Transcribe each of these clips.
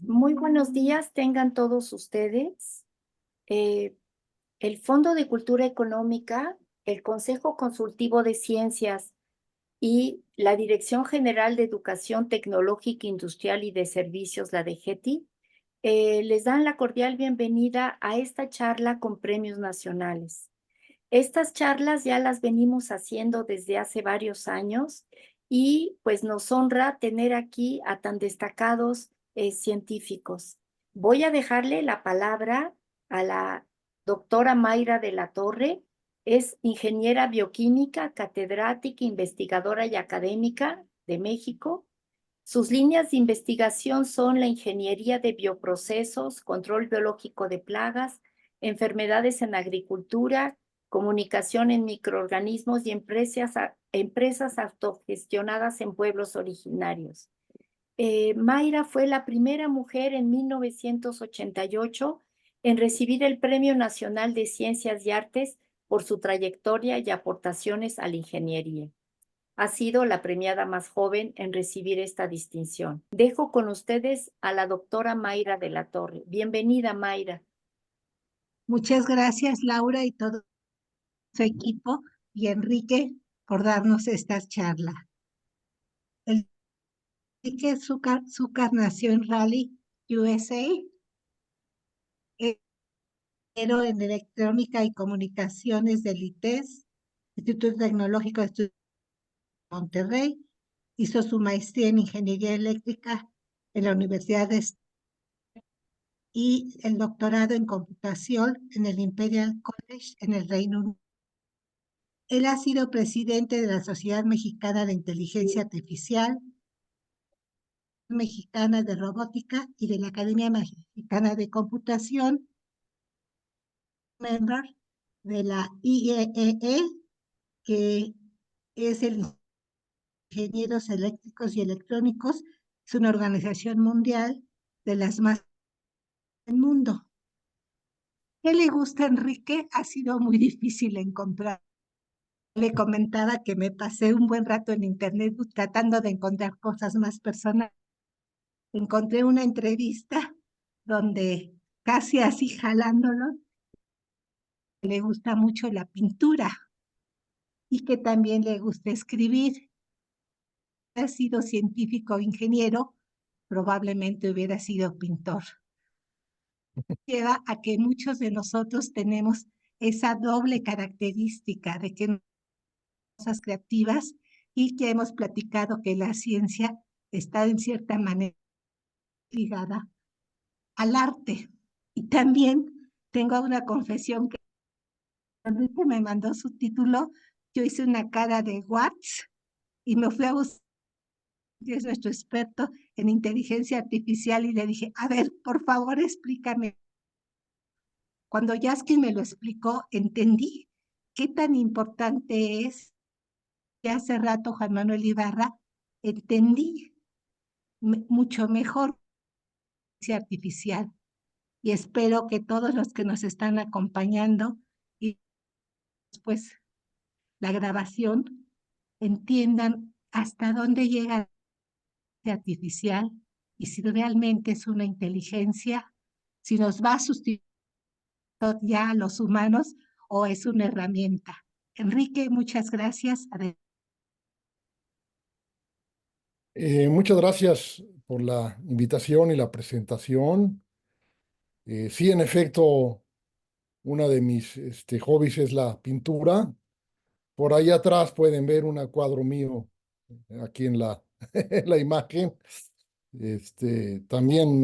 Muy buenos días, tengan todos ustedes. Eh, el Fondo de Cultura Económica, el Consejo Consultivo de Ciencias y la Dirección General de Educación Tecnológica, Industrial y de Servicios, la DGETI, les dan la cordial bienvenida a esta charla con premios nacionales. Estas charlas ya las venimos haciendo desde hace varios años y pues nos honra tener aquí a tan destacados científicos. Voy a dejarle la palabra a la doctora Mayra de la Torre. Es ingeniera bioquímica, catedrática, investigadora y académica de México. Sus líneas de investigación son la ingeniería de bioprocesos, control biológico de plagas, enfermedades en agricultura, comunicación en microorganismos y empresas autogestionadas en pueblos originarios. Mayra fue la primera mujer en 1988 en recibir el Premio Nacional de Ciencias y Artes por su trayectoria y aportaciones a la ingeniería. Ha sido la premiada más joven en recibir esta distinción. Dejo con ustedes a la doctora Mayra de la Torre. Bienvenida, Mayra. Muchas gracias, Laura, y todo su equipo, y Enrique por darnos esta charla. Enrique Zúcar nació en Raleigh, USA, ingeniero en electrónica y comunicaciones del ITES, Instituto Tecnológico de Estudios de Monterrey. Hizo su maestría en ingeniería eléctrica en la Universidad de y el doctorado en computación en el Imperial College en el Reino Unido. Él ha sido presidente de la Sociedad Mexicana de Inteligencia Artificial, Mexicana de Robótica y de la Academia Mexicana de Computación, member de la IEEE, que es el Ingenieros Eléctricos y Electrónicos, es una organización mundial de las más del mundo. ¿Qué le gusta a Enrique? Ha sido muy difícil encontrar. Le comentaba que me pasé un buen rato en internet tratando de encontrar cosas más personales. Encontré una entrevista donde casi así jalándolo, le gusta mucho la pintura y que también le gusta escribir. Ha sido científico o ingeniero, probablemente hubiera sido pintor. Lleva a que muchos de nosotros tenemos esa doble característica de que cosas creativas y que hemos platicado que la ciencia está en cierta manera ligada al arte. Y también tengo una confesión que Enrique me mandó su título, yo hice una cara de what y me fui a buscar, es nuestro experto en inteligencia artificial y le dije, a ver, por favor explícame. Cuando Yaskin me lo explicó, entendí qué tan importante es. Que hace rato Juan Manuel Ibarra, entendí mucho mejor la inteligencia artificial y espero que todos los que nos están acompañando y después la grabación entiendan hasta dónde llega la inteligencia artificial y si realmente es una inteligencia, si nos va a sustituir ya a los humanos o es una herramienta. Enrique, muchas gracias. Muchas gracias por la invitación y la presentación. Sí, en efecto, una de mis hobbies es la pintura. Por ahí atrás pueden ver un cuadro mío aquí en en la imagen. También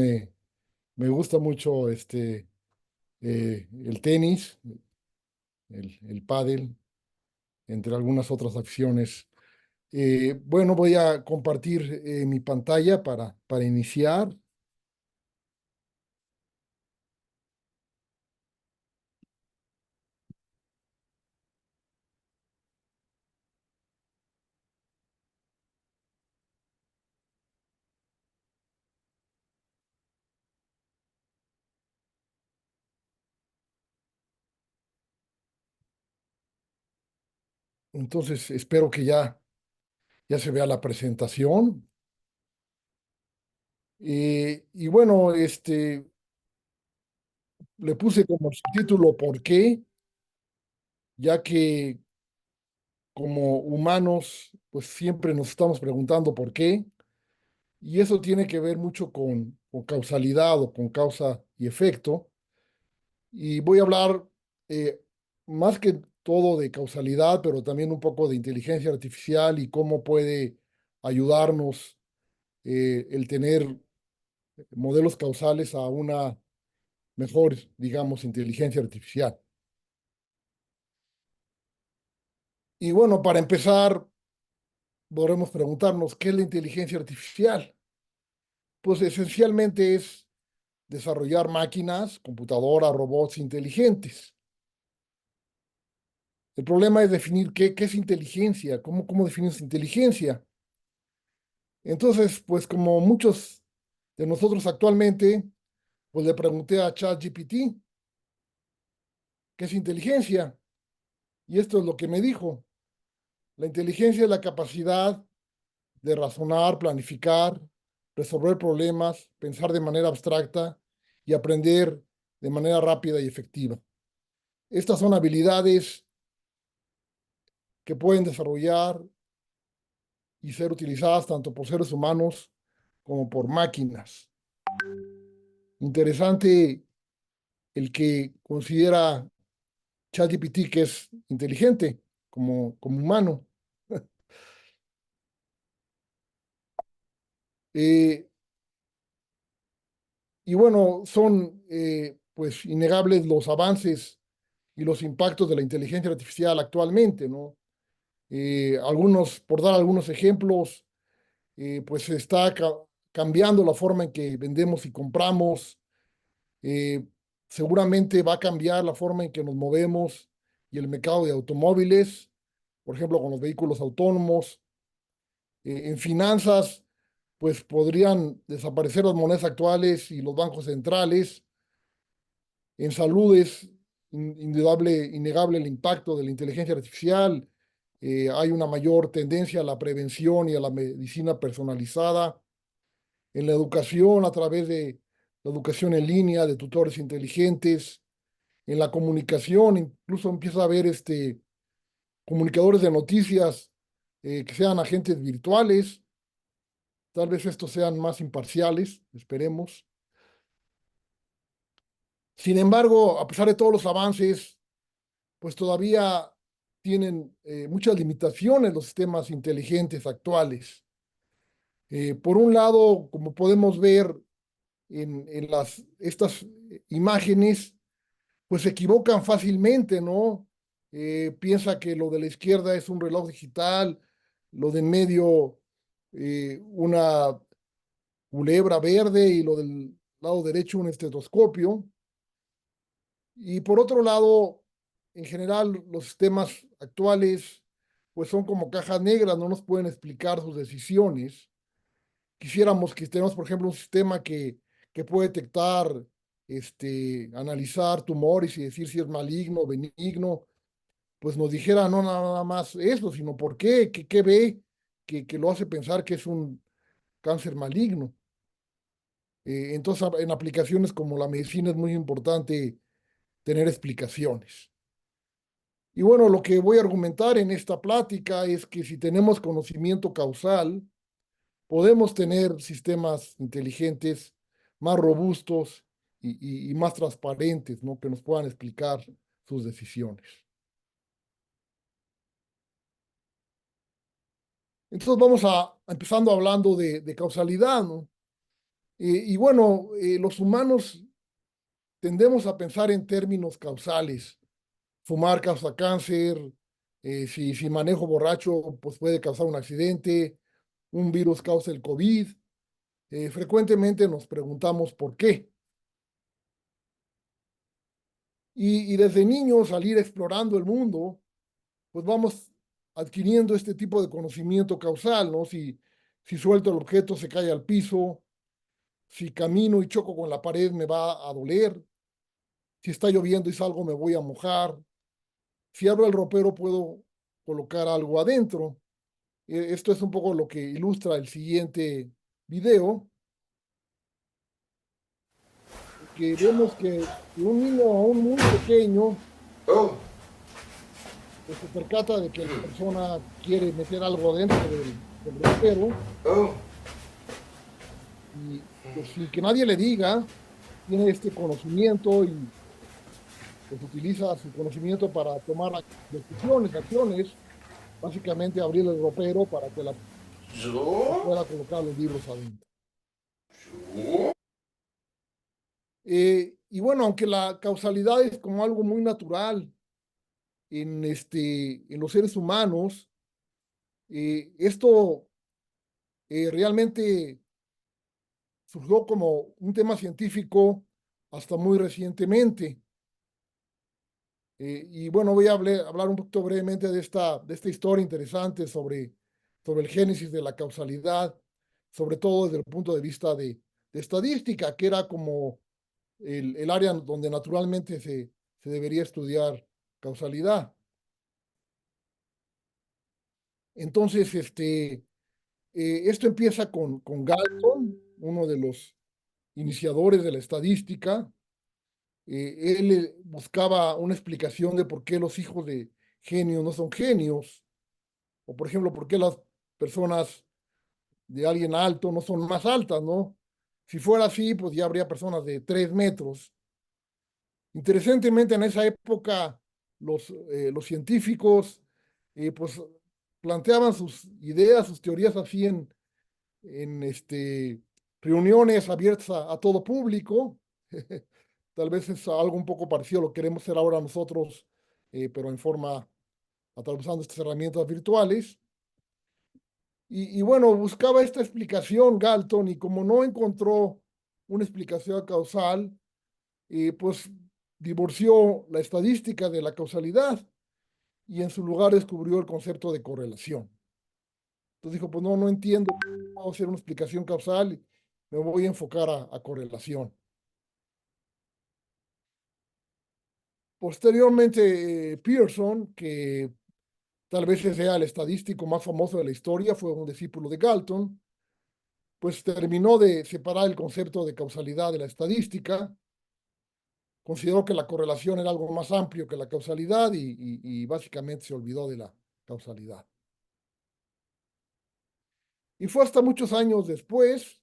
me gusta mucho el tenis, el pádel, entre algunas otras aficiones. Bueno, voy a compartir mi pantalla para iniciar. Entonces, espero que ya se vea la presentación. Y bueno, le puse como subtítulo ¿Por qué? Ya que como humanos, pues siempre nos estamos preguntando por qué, y eso tiene que ver mucho con causalidad o con causa y efecto. Y voy a hablar más que todo de causalidad, pero también un poco de inteligencia artificial y cómo puede ayudarnos el tener modelos causales a una mejor, digamos, inteligencia artificial. Y bueno, para empezar, podremos preguntarnos, ¿qué es la inteligencia artificial? Pues esencialmente es desarrollar máquinas, computadoras, robots inteligentes. El problema es definir qué es inteligencia, cómo definimos inteligencia. Entonces, pues como muchos de nosotros actualmente, pues le pregunté a ChatGPT, ¿qué es inteligencia? Y esto es lo que me dijo. La inteligencia es la capacidad de razonar, planificar, resolver problemas, pensar de manera abstracta y aprender de manera rápida y efectiva. Estas son habilidades que pueden desarrollar y ser utilizadas tanto por seres humanos como por máquinas. Interesante el que considera ChatGPT que es inteligente como humano. Eh, y bueno, son pues innegables los avances y los impactos de la inteligencia artificial actualmente, ¿no? Por dar algunos ejemplos, pues se está cambiando la forma en que vendemos y compramos. eh, Seguramente va a cambiar la forma en que nos movemos y el mercado de automóviles, por ejemplo, con los vehículos autónomos. En finanzas, pues podrían desaparecer las monedas actuales y los bancos centrales. En salud es indudable, innegable el impacto de la inteligencia artificial. Hay una mayor tendencia a la prevención y a la medicina personalizada. En la educación, a través de la educación en línea, de tutores inteligentes. En la comunicación, incluso empieza a haber comunicadores de noticias que sean agentes virtuales. Tal vez estos sean más imparciales, esperemos. Sin embargo, a pesar de todos los avances, pues todavía tienen muchas limitaciones los sistemas inteligentes actuales. Por un lado, como podemos ver en estas imágenes, pues se equivocan fácilmente, ¿no? Piensa que lo de la izquierda es un reloj digital, lo de en medio una culebra verde y lo del lado derecho un estetoscopio. Y por otro lado, en general, los sistemas actuales pues son como cajas negras, no nos pueden explicar sus decisiones. Quisiéramos que tenemos, por ejemplo, un sistema que puede detectar, analizar tumores y decir si es maligno o benigno, pues nos dijera no nada más eso, sino por qué, qué ve que lo hace pensar que es un cáncer maligno. Entonces, en aplicaciones como la medicina es muy importante tener explicaciones. Y bueno, lo que voy a argumentar en esta plática es que si tenemos conocimiento causal, podemos tener sistemas inteligentes más robustos y más transparentes, ¿no? Que nos puedan explicar sus decisiones. Entonces vamos empezando hablando de causalidad, ¿no? Y bueno, los humanos tendemos a pensar en términos causales. Fumar causa cáncer, si manejo borracho, pues puede causar un accidente, un virus causa el COVID. Frecuentemente nos preguntamos por qué. Y desde niños salir explorando el mundo, pues vamos adquiriendo este tipo de conocimiento causal, ¿no? Si suelto el objeto se cae al piso, si camino y choco con la pared me va a doler, si está lloviendo y salgo me voy a mojar, si abro el ropero puedo colocar algo adentro. Esto es un poco lo que ilustra el siguiente video. que vemos que un niño aún muy pequeño pues se percata de que la persona quiere meter algo dentro del ropero y pues sin que nadie le diga, tiene este conocimiento y pues utiliza su conocimiento para tomar decisiones, acciones, básicamente abrir el ropero para que pueda colocar los libros adentro. Y bueno, aunque la causalidad es como algo muy natural en los seres humanos, esto realmente surgió como un tema científico hasta muy recientemente. Y bueno, voy a hablar un poquito brevemente de esta historia interesante sobre el génesis de la causalidad, sobre todo desde el punto de vista de estadística, que era como el área donde naturalmente se debería estudiar causalidad. Entonces, esto empieza con Galton, uno de los iniciadores de la estadística. Él buscaba una explicación de por qué los hijos de genios no son genios, o por ejemplo, por qué las personas de alguien alto no son más altas, ¿no? Si fuera así, pues ya habría personas de 3 metros. Interesantemente, en esa época, los científicos, pues, planteaban sus ideas, sus teorías así en reuniones abiertas a todo público. Tal vez es algo un poco parecido a lo que queremos hacer ahora nosotros, pero en forma, atravesando estas herramientas virtuales. Y bueno, buscaba esta explicación Galton y como no encontró una explicación causal, pues divorció la estadística de la causalidad y en su lugar descubrió el concepto de correlación. Entonces dijo, pues no entiendo cómo hacer una explicación causal, y me voy a enfocar a correlación. Posteriormente, Pearson, que tal vez sea el estadístico más famoso de la historia, fue un discípulo de Galton, pues terminó de separar el concepto de causalidad de la estadística, consideró que la correlación era algo más amplio que la causalidad y básicamente se olvidó de la causalidad. Y fue hasta muchos años después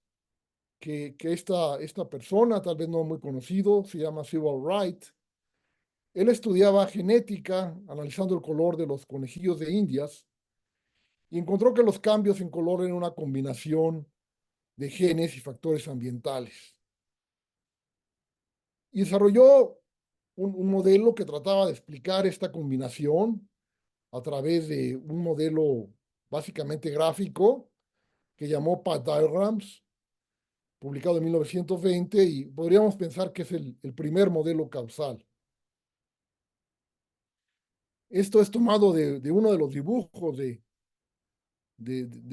que esta persona, tal vez no muy conocido, se llama Sewall Wright. Él estudiaba genética, analizando el color de los conejillos de Indias, y encontró que los cambios en color eran una combinación de genes y factores ambientales. Y desarrolló un modelo que trataba de explicar esta combinación a través de un modelo básicamente gráfico que llamó Path Diagrams, publicado en 1920, y podríamos pensar que es el primer modelo causal. Esto es tomado de uno de los dibujos de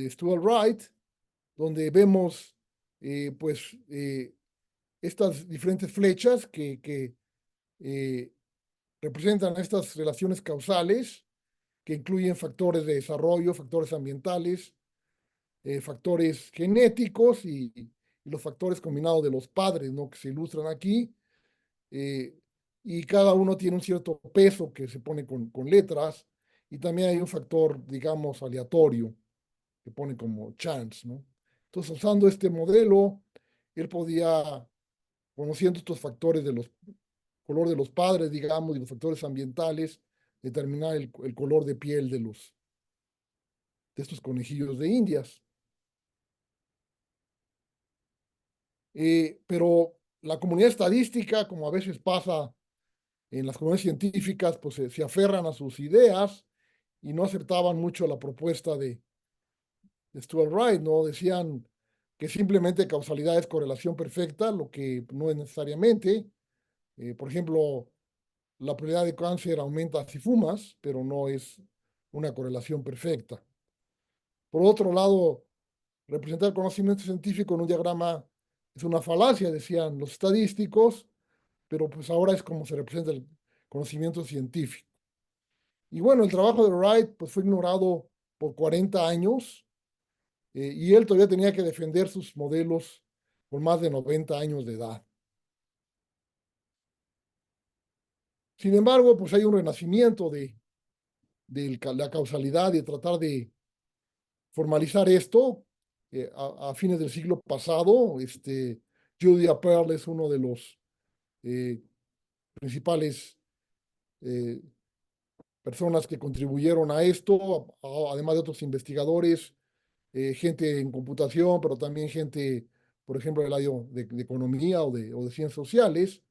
Stuart Wright, donde vemos pues estas diferentes flechas que representan estas relaciones causales que incluyen factores de desarrollo, factores ambientales, factores genéticos y los factores combinados de los padres, ¿no? Que se ilustran aquí. eh, y cada uno tiene un cierto peso que se pone con letras, y también hay un factor, digamos, aleatorio, que pone como chance, ¿no? Entonces, usando este modelo, él podía, conociendo estos factores de los color de los padres, digamos, y los factores ambientales, determinar el color de piel de estos conejillos de Indias. Pero la comunidad estadística, como a veces pasa en las comunidades científicas, pues se aferran a sus ideas y no aceptaban mucho la propuesta de Stuart Wright, ¿no? Decían que simplemente causalidad es correlación perfecta, lo que no es necesariamente. Por ejemplo, la probabilidad de cáncer aumenta si fumas, pero no es una correlación perfecta. Por otro lado, representar el conocimiento científico en un diagrama es una falacia, decían los estadísticos, pero pues ahora es como se representa el conocimiento científico. Y bueno, el trabajo de Wright pues fue ignorado por 40 años, y él todavía tenía que defender sus modelos con más de 90 años de edad. Sin embargo, pues hay un renacimiento de la causalidad y de tratar de formalizar esto a fines del siglo pasado. Julia Pearl es uno de los principales eh, personas que contribuyeron a esto, además de otros investigadores, gente en computación, pero también gente, por ejemplo, del área de economía o de ciencias sociales.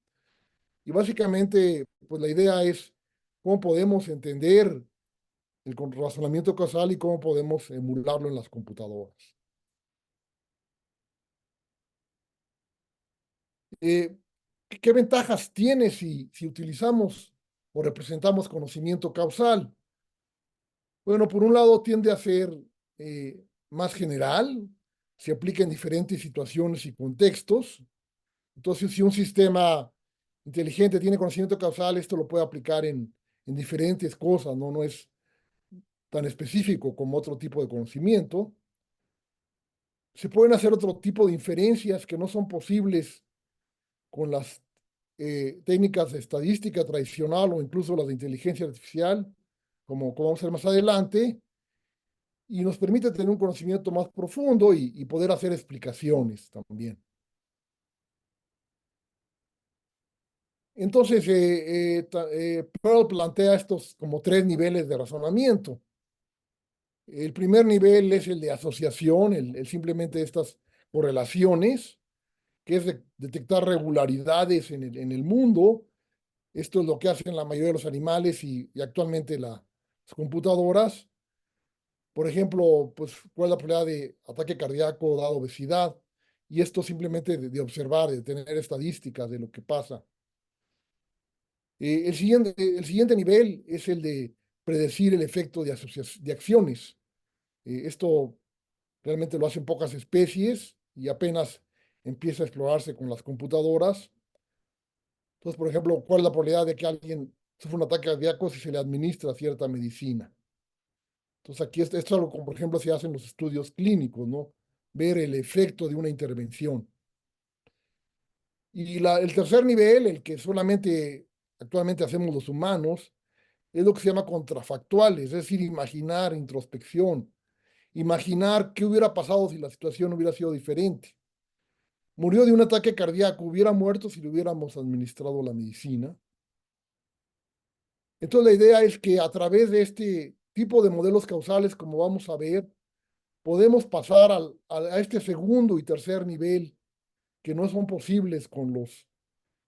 Y básicamente, pues la idea es cómo podemos entender el razonamiento causal y cómo podemos emularlo en las computadoras. Eh, ¿Qué ventajas tiene si utilizamos o representamos conocimiento causal? Bueno, por un lado tiende a ser más general, se aplica en diferentes situaciones y contextos. Entonces, si un sistema inteligente tiene conocimiento causal, esto lo puede aplicar en diferentes cosas, ¿no? No es tan específico como otro tipo de conocimiento. Se pueden hacer otro tipo de inferencias que no son posibles con las técnicas de estadística tradicional o incluso las de inteligencia artificial, como vamos a ver más adelante, y nos permite tener un conocimiento más profundo y poder hacer explicaciones también. Entonces, Pearl plantea estos como tres niveles de razonamiento. El primer nivel es el de asociación, el simplemente estas correlaciones, que es detectar regularidades en el mundo. Esto es lo que hacen la mayoría de los animales y actualmente las computadoras. Por ejemplo, pues, ¿cuál es la probabilidad de ataque cardíaco dado obesidad? Y esto simplemente de observar, de tener estadísticas de lo que pasa. El siguiente nivel es el de predecir el efecto de acciones. Esto realmente lo hacen pocas especies y apenas empieza a explorarse con las computadoras. Entonces, por ejemplo, ¿cuál es la probabilidad de que alguien sufra un ataque cardíaco si se le administra cierta medicina? Entonces, aquí esto es algo como, por ejemplo, se hacen los estudios clínicos, ¿no? Ver el efecto de una intervención. Y el tercer nivel, el que solamente actualmente hacemos los humanos, es lo que se llama contrafactuales, es decir, imaginar, introspección, imaginar qué hubiera pasado si la situación hubiera sido diferente. Murió de un ataque cardíaco, hubiera muerto si le hubiéramos administrado la medicina. Entonces, la idea es que a través de este tipo de modelos causales, como vamos a ver, podemos pasar a este segundo y tercer nivel que no son posibles con los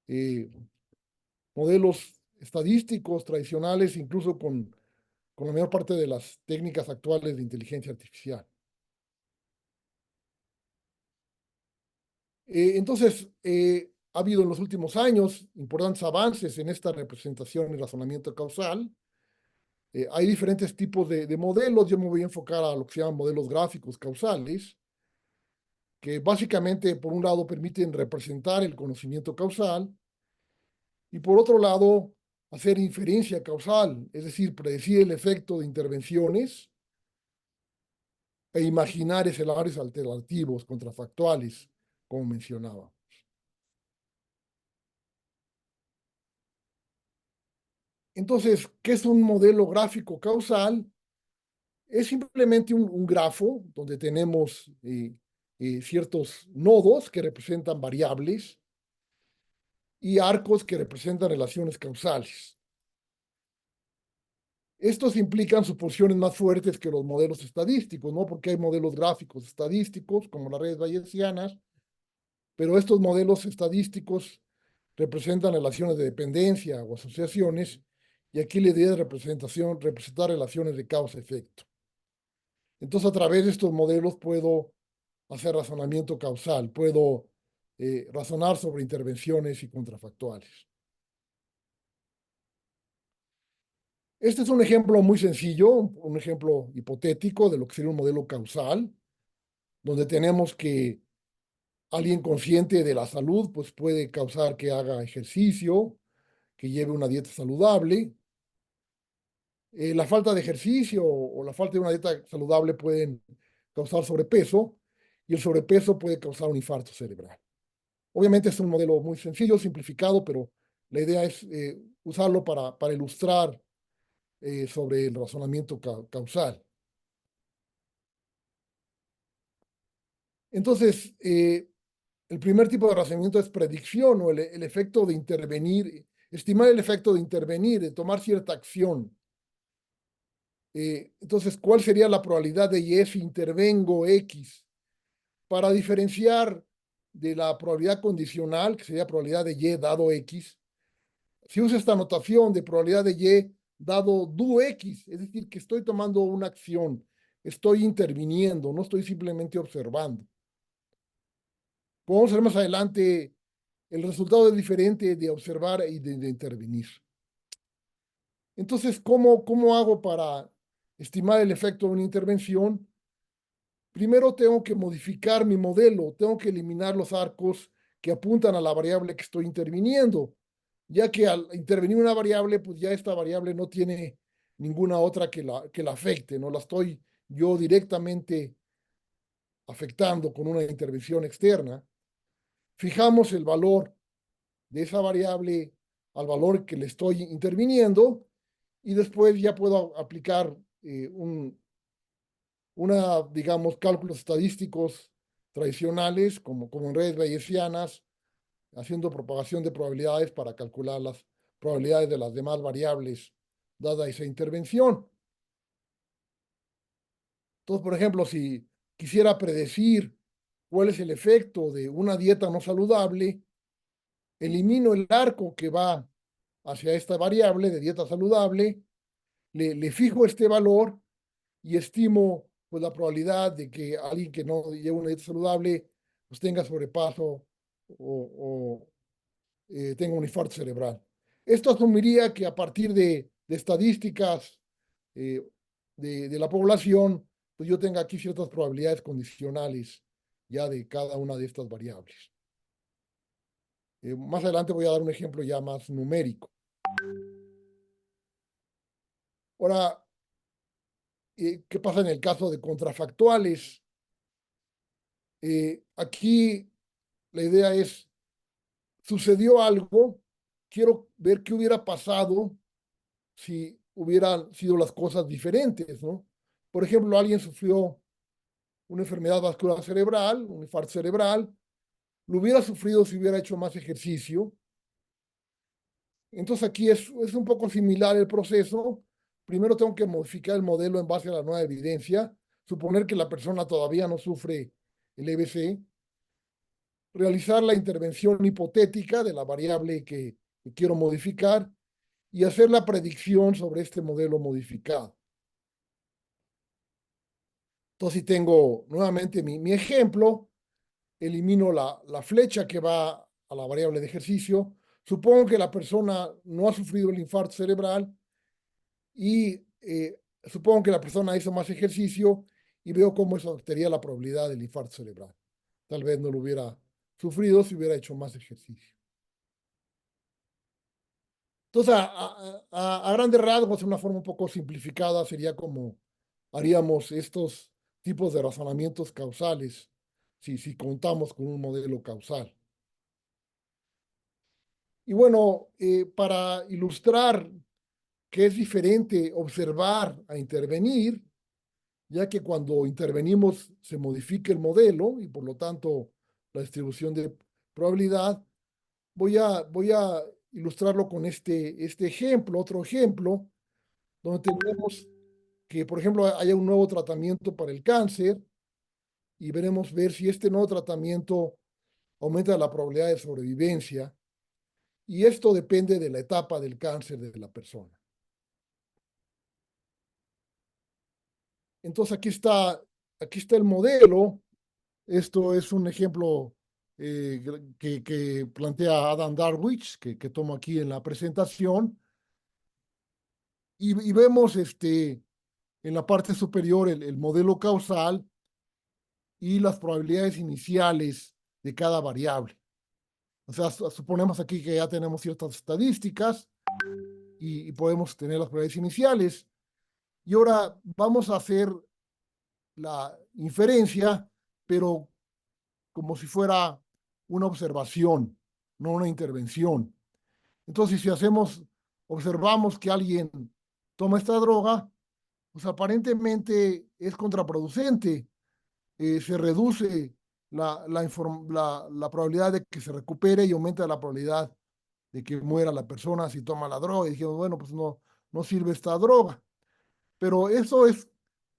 eh, modelos estadísticos tradicionales, incluso con la mayor parte de las técnicas actuales de inteligencia artificial. Entonces, ha habido en los últimos años importantes avances en esta representación y razonamiento causal. Hay diferentes tipos de modelos. Yo me voy a enfocar a lo que se llaman modelos gráficos causales, que básicamente, por un lado, permiten representar el conocimiento causal y, por otro lado, hacer inferencia causal, es decir, predecir el efecto de intervenciones e imaginar escenarios alternativos, contrafactuales, como mencionaba. Entonces, ¿qué es un modelo gráfico causal? Es simplemente un grafo donde tenemos ciertos nodos que representan variables y arcos que representan relaciones causales. Estos implican suposiciones más fuertes que los modelos estadísticos, ¿no? Porque hay modelos gráficos estadísticos, como las redes bayesianas, pero estos modelos estadísticos representan relaciones de dependencia o asociaciones, y aquí la idea de representar relaciones de causa-efecto. Entonces, a través de estos modelos puedo hacer razonamiento causal, puedo razonar sobre intervenciones y contrafactuales. Este es un ejemplo muy sencillo, un ejemplo hipotético de lo que sería un modelo causal, donde tenemos que alguien consciente de la salud, pues puede causar que haga ejercicio, que lleve una dieta saludable. La falta de ejercicio o la falta de una dieta saludable pueden causar sobrepeso y el sobrepeso puede causar un infarto cerebral. Obviamente es un modelo muy sencillo, simplificado, pero la idea es usarlo para ilustrar sobre el razonamiento causal. Entonces, el primer tipo de razonamiento es predicción o el efecto de intervenir, estimar el efecto de intervenir, de tomar cierta acción. Entonces, ¿cuál sería la probabilidad de Y si intervengo X? Para diferenciar de la probabilidad condicional, que sería probabilidad de Y dado X, si uso esta notación de probabilidad de Y dado do X, es decir, que estoy tomando una acción, estoy interviniendo, no estoy simplemente observando. Podemos ver más adelante, el resultado es diferente de observar y de intervenir. Entonces, ¿cómo hago para estimar el efecto de una intervención? Primero tengo que modificar mi modelo, tengo que eliminar los arcos que apuntan a la variable que estoy interviniendo, ya que al intervenir una variable, pues ya esta variable no tiene ninguna otra que la afecte, no la estoy yo directamente afectando con una intervención externa. Fijamos el valor de esa variable al valor que le estoy interviniendo y después ya puedo aplicar digamos, cálculos estadísticos tradicionales, como en redes bayesianas, haciendo propagación de probabilidades para calcular las probabilidades de las demás variables dada esa intervención. Entonces, por ejemplo, si quisiera predecir cuál es el efecto de una dieta no saludable, elimino el arco que va hacia esta variable de dieta saludable, le fijo este valor y estimo pues, la probabilidad de que alguien que no lleve una dieta saludable pues, tenga sobrepaso o tenga un infarto cerebral. Esto asumiría que a partir de estadísticas eh, de la población, pues yo tenga aquí ciertas probabilidades condicionales ya de cada una de estas variables. Más adelante voy a dar un ejemplo ya más numérico. Ahora, ¿qué pasa en el caso de contrafactuales? Aquí la idea es, sucedió algo, quiero ver qué hubiera pasado si hubieran sido las cosas diferentes, ¿no? Por ejemplo, alguien sufrió una enfermedad vascular cerebral, un infarto cerebral, lo hubiera sufrido si hubiera hecho más ejercicio. Entonces aquí es un poco similar el proceso. Primero tengo que modificar el modelo en base a la nueva evidencia, suponer que la persona todavía no sufre el EBC, realizar la intervención hipotética de la variable que quiero modificar y hacer la predicción sobre este modelo modificado. Entonces, si tengo nuevamente mi ejemplo, elimino la flecha que va a la variable de ejercicio. Supongo que la persona no ha sufrido el infarto cerebral y supongo que la persona hizo más ejercicio y veo cómo eso afectaría la probabilidad del infarto cerebral. Tal vez no lo hubiera sufrido si hubiera hecho más ejercicio. Entonces, a grandes rasgos, de una forma un poco simplificada, sería como haríamos estos tipos de razonamientos causales si contamos con un modelo causal. Y bueno, para ilustrar que es diferente observar a intervenir, ya que cuando intervenimos se modifica el modelo y por lo tanto la distribución de probabilidad, voy a ilustrarlo con este ejemplo, otro ejemplo, donde tenemos que, por ejemplo, haya un nuevo tratamiento para el cáncer y veremos ver si este nuevo tratamiento aumenta la probabilidad de sobrevivencia y esto depende de la etapa del cáncer de la persona. Entonces aquí está el modelo. Esto es un ejemplo que plantea Adam Darwich, que tomo aquí en la presentación. Y vemos en la parte superior el modelo causal y las probabilidades iniciales de cada variable. O sea, suponemos aquí que ya tenemos ciertas estadísticas y podemos tener las probabilidades iniciales. Y ahora vamos a hacer la inferencia, pero como si fuera una observación, no una intervención. Entonces, si observamos que alguien toma esta droga, pues aparentemente es contraproducente. Se reduce la probabilidad de que se recupere y aumenta la probabilidad de que muera la persona si toma la droga. Y dijimos, bueno, pues no sirve esta droga. Pero eso es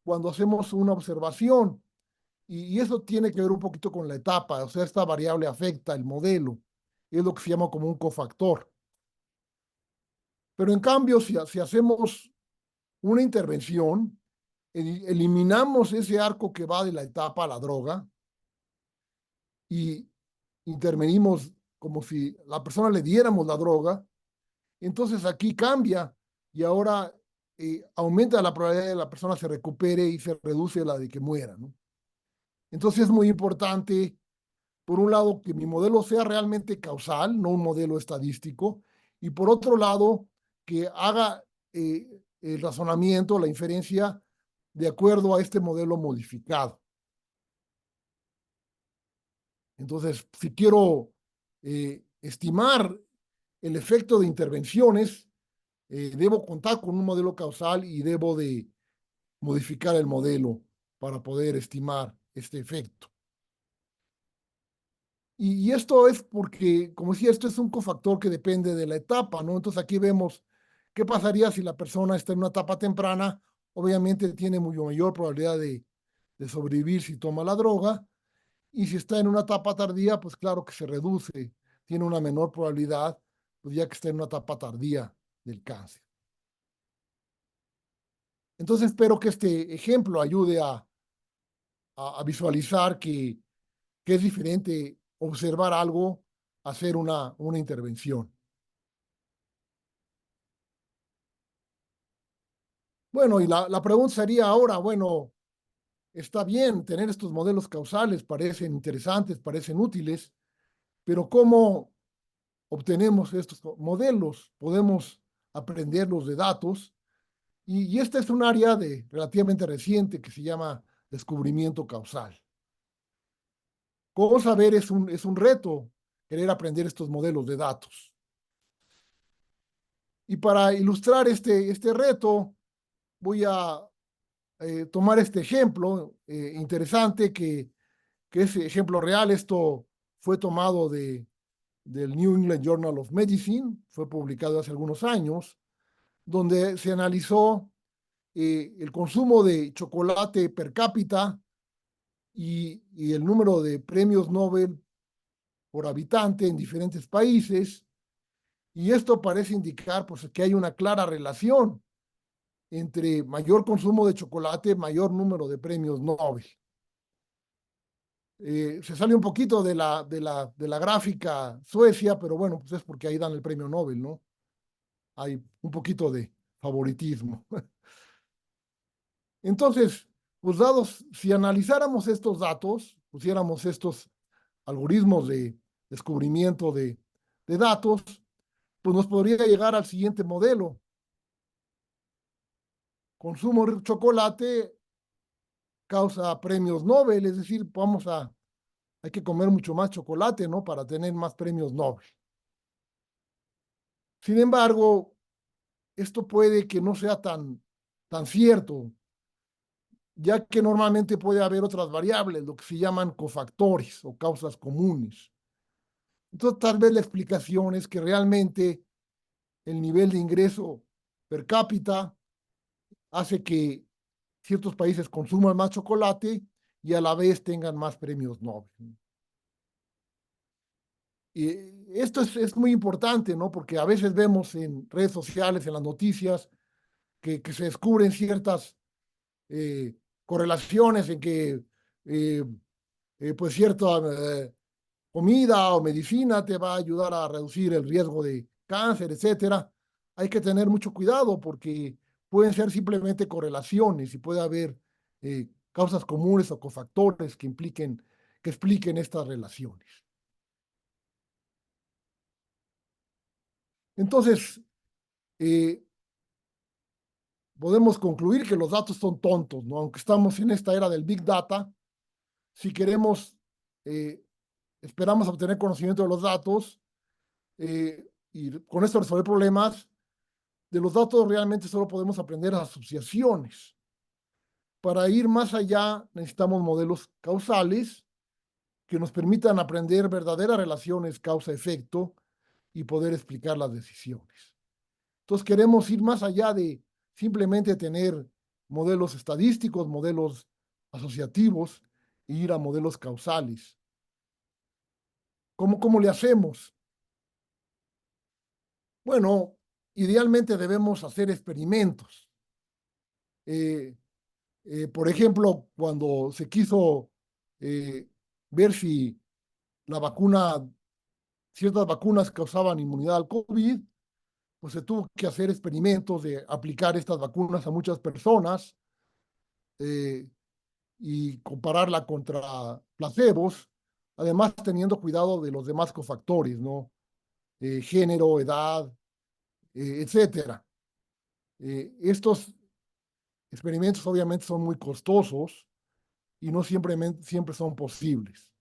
cuando hacemos una observación y eso tiene que ver un poquito con la etapa, o sea, esta variable afecta el modelo, es lo que se llama como un cofactor. Pero en cambio, si hacemos una intervención, eliminamos ese arco que va de la etapa a la droga y intervenimos como si la persona le diéramos la droga, entonces aquí cambia y ahora aumenta la probabilidad de que la persona se recupere y se reduce la de que muera, ¿no? Entonces es muy importante, por un lado, que mi modelo sea realmente causal, no un modelo estadístico, y por otro lado, que haga el razonamiento, la inferencia, de acuerdo a este modelo modificado. Entonces, si quiero estimar el efecto de intervenciones, debo contar con un modelo causal y debo de modificar el modelo para poder estimar este efecto. Y esto es porque, como decía, esto es un cofactor que depende de la etapa, ¿no? Entonces aquí vemos qué pasaría si la persona está en una etapa temprana. Obviamente tiene mucho mayor probabilidad de sobrevivir si toma la droga. Y si está en una etapa tardía, pues claro que se reduce. Tiene una menor probabilidad, pues ya que está en una etapa tardía del cáncer. Entonces espero que este ejemplo ayude a visualizar que es diferente observar algo a hacer una intervención. Bueno, y la pregunta sería ahora, bueno, está bien tener estos modelos causales, parecen interesantes, parecen útiles, pero ¿cómo obtenemos estos modelos? Podemos aprenderlos de datos y esta es un área relativamente reciente que se llama descubrimiento causal. ¿Cómo saber? Es un reto querer aprender estos modelos de datos. Y para ilustrar este reto, voy a tomar este ejemplo interesante que es ejemplo real. Esto fue tomado del New England Journal of Medicine, fue publicado hace algunos años, donde se analizó el consumo de chocolate per cápita y el número de premios Nobel por habitante en diferentes países. Y esto parece indicar pues, que hay una clara relación entre mayor consumo de chocolate, mayor número de premios Nobel. Se sale un poquito de la gráfica Suecia, pero bueno, pues es porque ahí dan el premio Nobel, ¿no? Hay un poquito de favoritismo. Entonces, pues si analizáramos estos datos, pusiéramos estos algoritmos de descubrimiento de datos, pues nos podría llegar al siguiente modelo. Consumo de chocolate causa premios Nobel, es decir, hay que comer mucho más chocolate, ¿no? Para tener más premios Nobel. Sin embargo, esto puede que no sea tan cierto, ya que normalmente puede haber otras variables, lo que se llaman cofactores o causas comunes. Entonces, tal vez la explicación es que realmente el nivel de ingreso per cápita hace que ciertos países consuman más chocolate y a la vez tengan más premios Nobel. Y esto es muy importante, ¿no? Porque a veces vemos en redes sociales, en las noticias, que se descubren ciertas correlaciones en que pues cierta comida o medicina te va a ayudar a reducir el riesgo de cáncer, etcétera. Hay que tener mucho cuidado porque pueden ser simplemente correlaciones y puede haber causas comunes o cofactores que expliquen estas relaciones. Entonces, eh, podemos concluir que los datos son tontos, ¿no? Aunque estamos en esta era del Big Data, si queremos, esperamos obtener conocimiento de los datos, y con esto resolver problemas, de los datos realmente solo podemos aprender asociaciones. Para ir más allá necesitamos modelos causales que nos permitan aprender verdaderas relaciones causa-efecto y poder explicar las decisiones. Entonces queremos ir más allá de simplemente tener modelos estadísticos, modelos asociativos, e ir a modelos causales. ¿Cómo le hacemos? Bueno, idealmente debemos hacer experimentos. Por ejemplo, cuando se quiso ver si la vacuna, ciertas vacunas causaban inmunidad al COVID, pues se tuvo que hacer experimentos de aplicar estas vacunas a muchas personas eh, y compararla contra placebos, además teniendo cuidado de los demás cofactores, ¿no? Género, edad, etcétera. Estos experimentos obviamente son muy costosos y no siempre son posibles.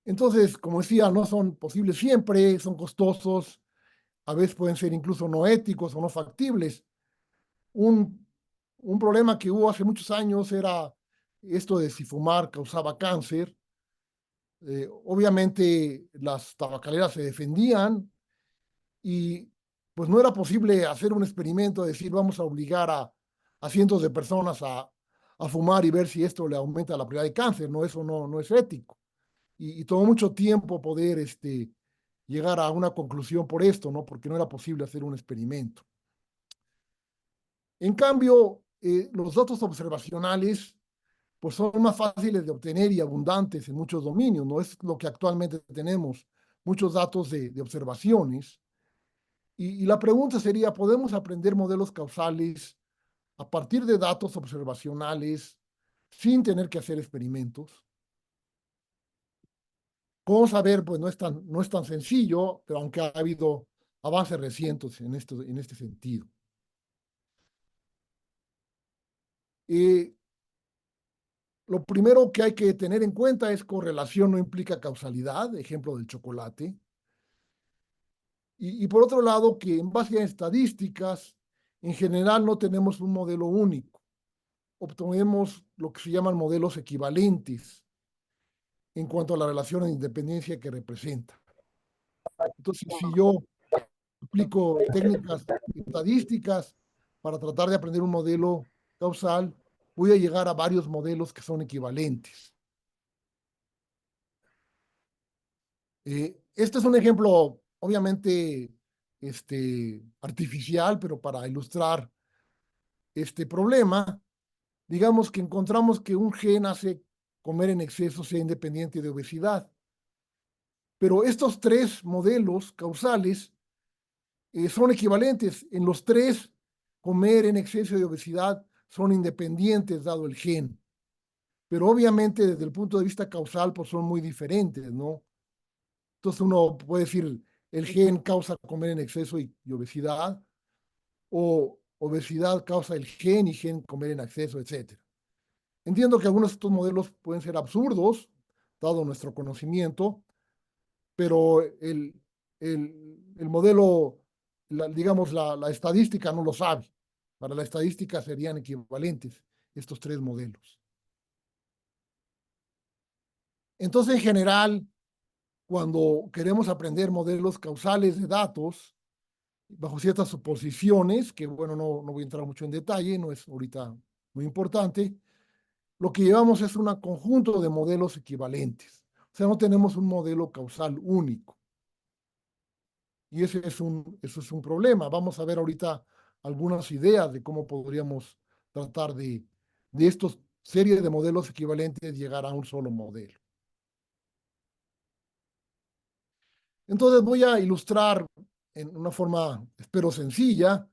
Entonces, como decía, no son posibles siempre, son costosos, a veces pueden ser incluso no éticos o no factibles. Un, un problema que hubo hace muchos años era esto de si fumar causaba cáncer. Obviamente las tabacaleras se defendían y pues no era posible hacer un experimento, decir vamos a obligar a cientos de personas a fumar y ver si esto le aumenta la probabilidad de cáncer. No, eso no es ético. Y tomó mucho tiempo poder llegar a una conclusión por esto, ¿no? Porque no era posible hacer un experimento. En cambio, los datos observacionales pues son más fáciles de obtener y abundantes en muchos dominios, ¿no? Es lo que actualmente tenemos, muchos datos de observaciones. Y la pregunta sería, ¿podemos aprender modelos causales a partir de datos observacionales sin tener que hacer experimentos? Como saber, pues no es tan sencillo, pero aunque ha habido avances recientes en este sentido. Lo primero que hay que tener en cuenta es correlación no implica causalidad, ejemplo del chocolate. Y por otro lado, que en base a estadísticas, en general no tenemos un modelo único. Obtenemos lo que se llaman modelos equivalentes en cuanto a la relación de independencia que representa. Entonces, si yo aplico técnicas estadísticas para tratar de aprender un modelo causal, voy a llegar a varios modelos que son equivalentes. Este es un ejemplo, obviamente, artificial, pero para ilustrar este problema, digamos que encontramos que un gen hace comer en exceso sea independiente de obesidad. Pero estos tres modelos causales son equivalentes. En los tres, comer en exceso de obesidad son independientes dado el gen. Pero obviamente desde el punto de vista causal, pues son muy diferentes, ¿no? Entonces uno puede decir, el gen causa comer en exceso y obesidad, o obesidad causa el gen comer en exceso, etc. Entiendo que algunos de estos modelos pueden ser absurdos, dado nuestro conocimiento, pero el modelo, digamos, la estadística no lo sabe. Para la estadística serían equivalentes estos tres modelos. Entonces, en general, cuando queremos aprender modelos causales de datos, bajo ciertas suposiciones, que bueno, no voy a entrar mucho en detalle, no es ahorita muy importante, lo que llevamos es un conjunto de modelos equivalentes. O sea, no tenemos un modelo causal único. Y eso es un problema. Vamos a ver ahorita algunas ideas de cómo podríamos tratar de estos series de modelos equivalentes llegar a un solo modelo. Entonces voy a ilustrar en una forma, espero, sencilla,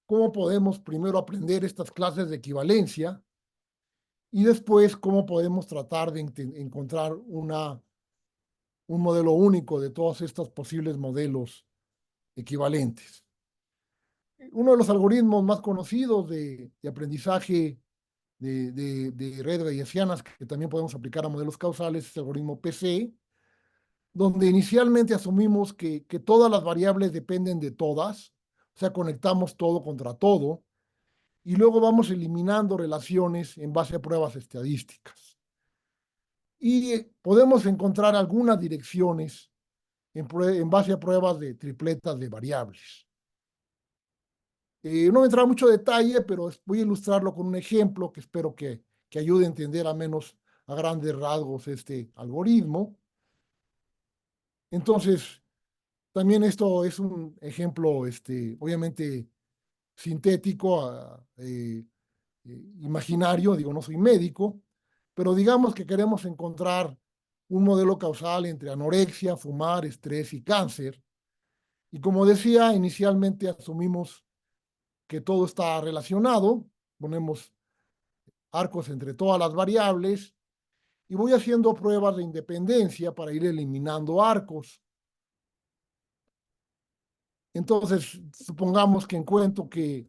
cómo podemos primero aprender estas clases de equivalencia y después cómo podemos tratar de encontrar un modelo único de todos estos posibles modelos equivalentes. Uno de los algoritmos más conocidos de aprendizaje de redes bayesianas que también podemos aplicar a modelos causales es el algoritmo PC. donde inicialmente asumimos que todas las variables dependen de todas, o sea, conectamos todo contra todo, y luego vamos eliminando relaciones en base a pruebas estadísticas. Y podemos encontrar algunas direcciones en base a pruebas de tripletas de variables. No voy a entrar mucho detalle, pero voy a ilustrarlo con un ejemplo que espero que ayude a entender a menos a grandes rasgos este algoritmo. Entonces, también esto es un ejemplo, obviamente sintético, imaginario, digo, no soy médico, pero digamos que queremos encontrar un modelo causal entre anorexia, fumar, estrés y cáncer. Y como decía, inicialmente asumimos que todo está relacionado, ponemos arcos entre todas las variables y voy haciendo pruebas de independencia para ir eliminando arcos. Entonces, supongamos que encuentro que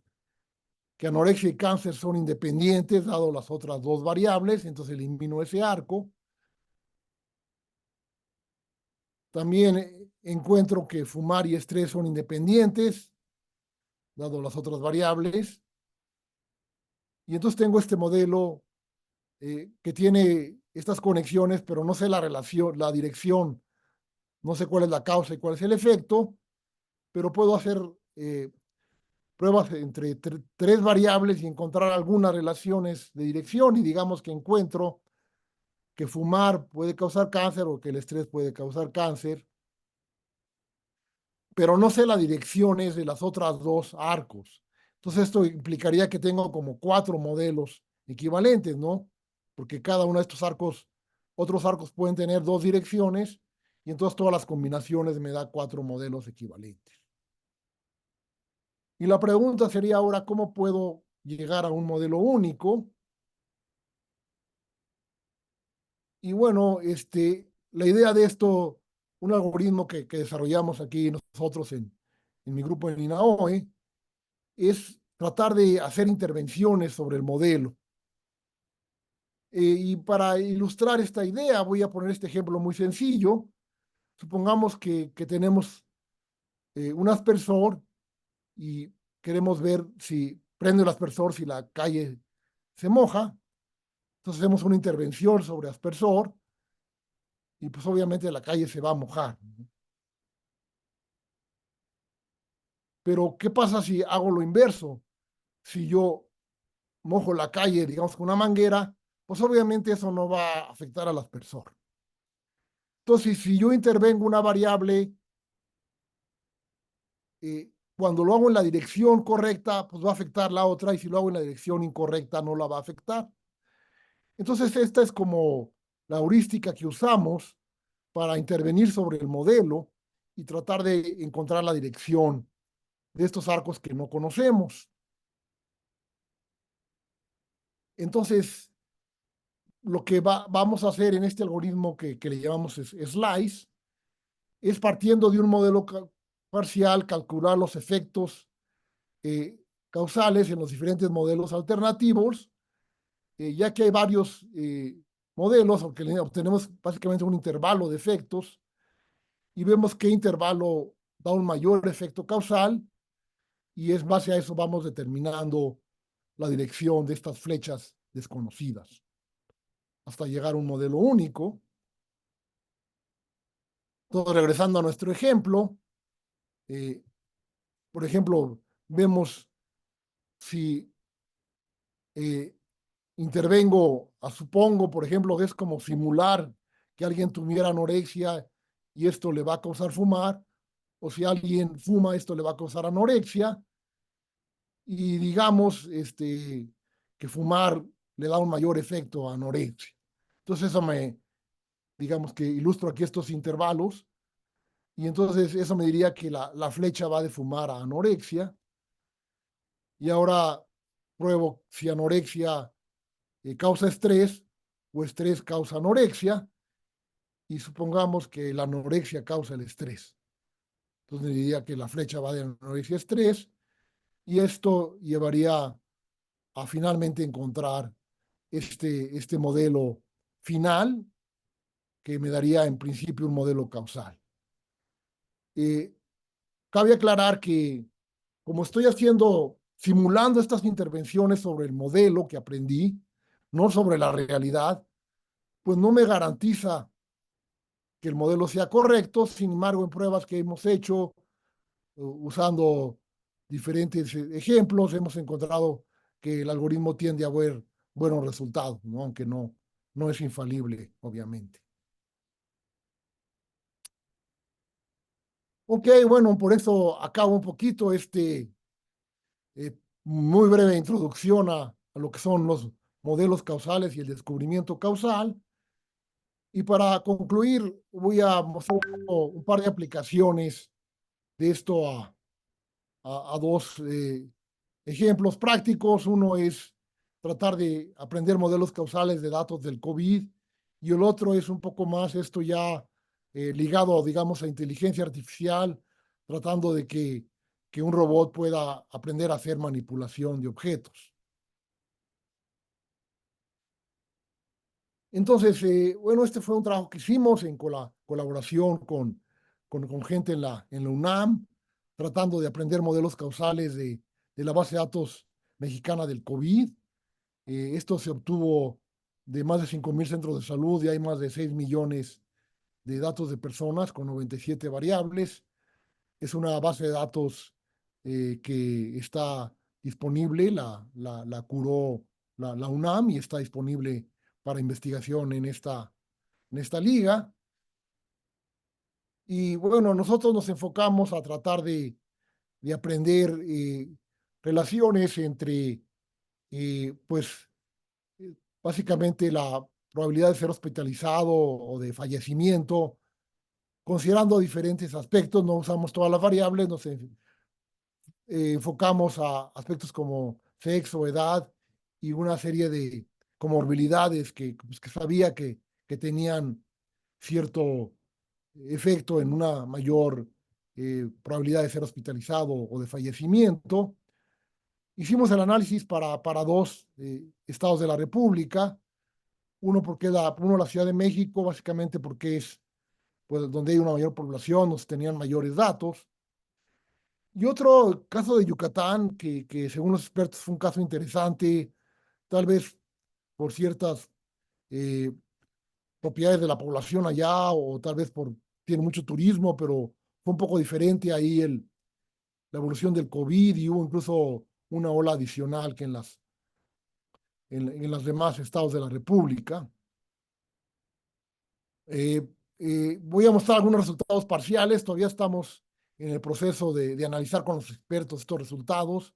anorexia y cáncer son independientes, dado las otras dos variables, entonces elimino ese arco. También encuentro que fumar y estrés son independientes, dado las otras variables. Y entonces tengo este modelo que tiene estas conexiones, pero no sé la relación, la dirección, no sé cuál es la causa y cuál es el efecto, pero puedo hacer pruebas entre tres variables y encontrar algunas relaciones de dirección y digamos que encuentro que fumar puede causar cáncer o que el estrés puede causar cáncer, pero no sé las direcciones de las otras dos arcos. Entonces esto implicaría que tengo como 4 modelos equivalentes, ¿no? Porque cada uno de estos arcos, otros arcos pueden tener 2 direcciones y entonces todas las combinaciones me da 4 modelos equivalentes. Y la pregunta sería ahora, ¿cómo puedo llegar a un modelo único? Y bueno, la idea de esto, un algoritmo que desarrollamos aquí nosotros en mi grupo en INAOE, es tratar de hacer intervenciones sobre el modelo. Y para ilustrar esta idea, voy a poner este ejemplo muy sencillo. Supongamos que tenemos un aspersor y queremos ver si prende el aspersor, si la calle se moja. Entonces hacemos una intervención sobre aspersor y pues obviamente la calle se va a mojar. Pero ¿qué pasa si hago lo inverso? Si yo mojo la calle, digamos, con una manguera, pues obviamente eso no va a afectar al aspersor. Entonces, si yo intervengo una variable, cuando lo hago en la dirección correcta, pues va a afectar la otra, y si lo hago en la dirección incorrecta, no la va a afectar. Entonces, esta es como la heurística que usamos para intervenir sobre el modelo y tratar de encontrar la dirección de estos arcos que no conocemos. Entonces, lo que vamos a hacer en este algoritmo que le llamamos SLICE es partiendo de un modelo parcial, calcular los efectos causales en los diferentes modelos alternativos, ya que hay varios modelos, aunque obtenemos básicamente un intervalo de efectos y vemos qué intervalo da un mayor efecto causal y es base a eso vamos determinando la dirección de estas flechas desconocidas hasta llegar a un modelo único. Entonces, regresando a nuestro ejemplo, eh, por ejemplo, vemos si intervengo, supongo, por ejemplo, que es como simular que alguien tuviera anorexia y esto le va a causar fumar, o si alguien fuma, esto le va a causar anorexia, y digamos que fumar le da un mayor efecto a anorexia. Entonces eso digamos que ilustro aquí estos intervalos, y entonces eso me diría que la flecha va de fumar a anorexia, y ahora pruebo si anorexia causa estrés o estrés causa anorexia y supongamos que la anorexia causa el estrés. Entonces diría que la flecha va de anorexia a estrés y esto llevaría a finalmente encontrar este modelo final que me daría en principio un modelo causal. Cabe aclarar que como estoy simulando estas intervenciones sobre el modelo que aprendí, no sobre la realidad, pues no me garantiza que el modelo sea correcto. Sin embargo, en pruebas que hemos hecho, usando diferentes ejemplos, hemos encontrado que el algoritmo tiende a ver buenos resultados, ¿no? Aunque no es infalible, obviamente. Ok, bueno, por eso acabo un poquito eh, muy breve introducción a lo que son los modelos causales y el descubrimiento causal. Y para concluir, voy a mostrar un par de aplicaciones de esto a dos ejemplos prácticos. Uno es tratar de aprender modelos causales de datos del COVID, y el otro es un poco más esto ya ligado, digamos, a inteligencia artificial, tratando de que un robot pueda aprender a hacer manipulación de objetos. Entonces, bueno, este fue un trabajo que hicimos en colaboración con gente en la UNAM, tratando de aprender modelos causales de la base de datos mexicana del COVID. Esto se obtuvo de más de 5,000 centros de salud, y hay más de 6 millones de datos de personas con 97 variables. Es una base de datos que está disponible, la curó la UNAM, y está disponible para investigación en esta liga. Y bueno, nosotros nos enfocamos a tratar de aprender relaciones entre, pues, básicamente la probabilidad de ser hospitalizado o de fallecimiento, considerando diferentes aspectos. No usamos todas las variables, nos enfocamos a aspectos como sexo, edad y una serie de comorbilidades pues, que sabía que tenían cierto efecto en una mayor probabilidad de ser hospitalizado o de fallecimiento. Hicimos el análisis para dos estados de la República. Uno la Ciudad de México, básicamente porque es pues, donde hay una mayor población, nos tenían mayores datos. Y otro caso de Yucatán, que según los expertos fue un caso interesante, tal vez por ciertas eh, propiedades de la población allá, o tal vez tiene mucho turismo, pero fue un poco diferente ahí la evolución del COVID, y hubo incluso una ola adicional que en los demás estados de la República. Eh, Voy a mostrar algunos resultados parciales. Todavía estamos en el proceso de analizar con los expertos estos resultados.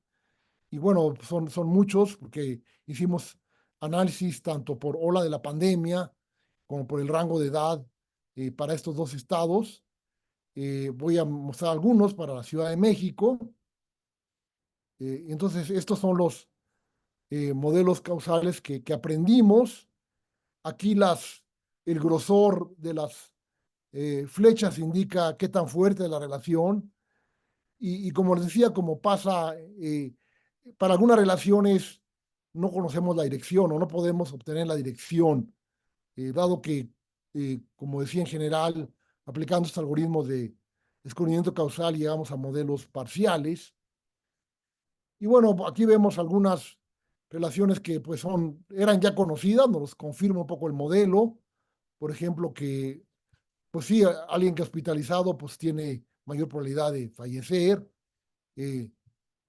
Y bueno, son muchos, porque hicimos análisis tanto por ola de la pandemia como por el rango de edad para estos dos estados. Voy a mostrar algunos para la Ciudad de México. Entonces, estos son los modelos causales que aprendimos. Aquí el grosor de las flechas indica qué tan fuerte es la relación. Y como les decía, como pasa para algunas relaciones, no conocemos la dirección o no podemos obtener la dirección, dado que, como decía, en general, aplicando estos algoritmos de descubrimiento causal, llegamos a modelos parciales. Y bueno, aquí vemos algunas relaciones que pues eran ya conocidas, nos confirma un poco el modelo. Por ejemplo, que pues sí, alguien que hospitalizado pues tiene mayor probabilidad de fallecer. Eh,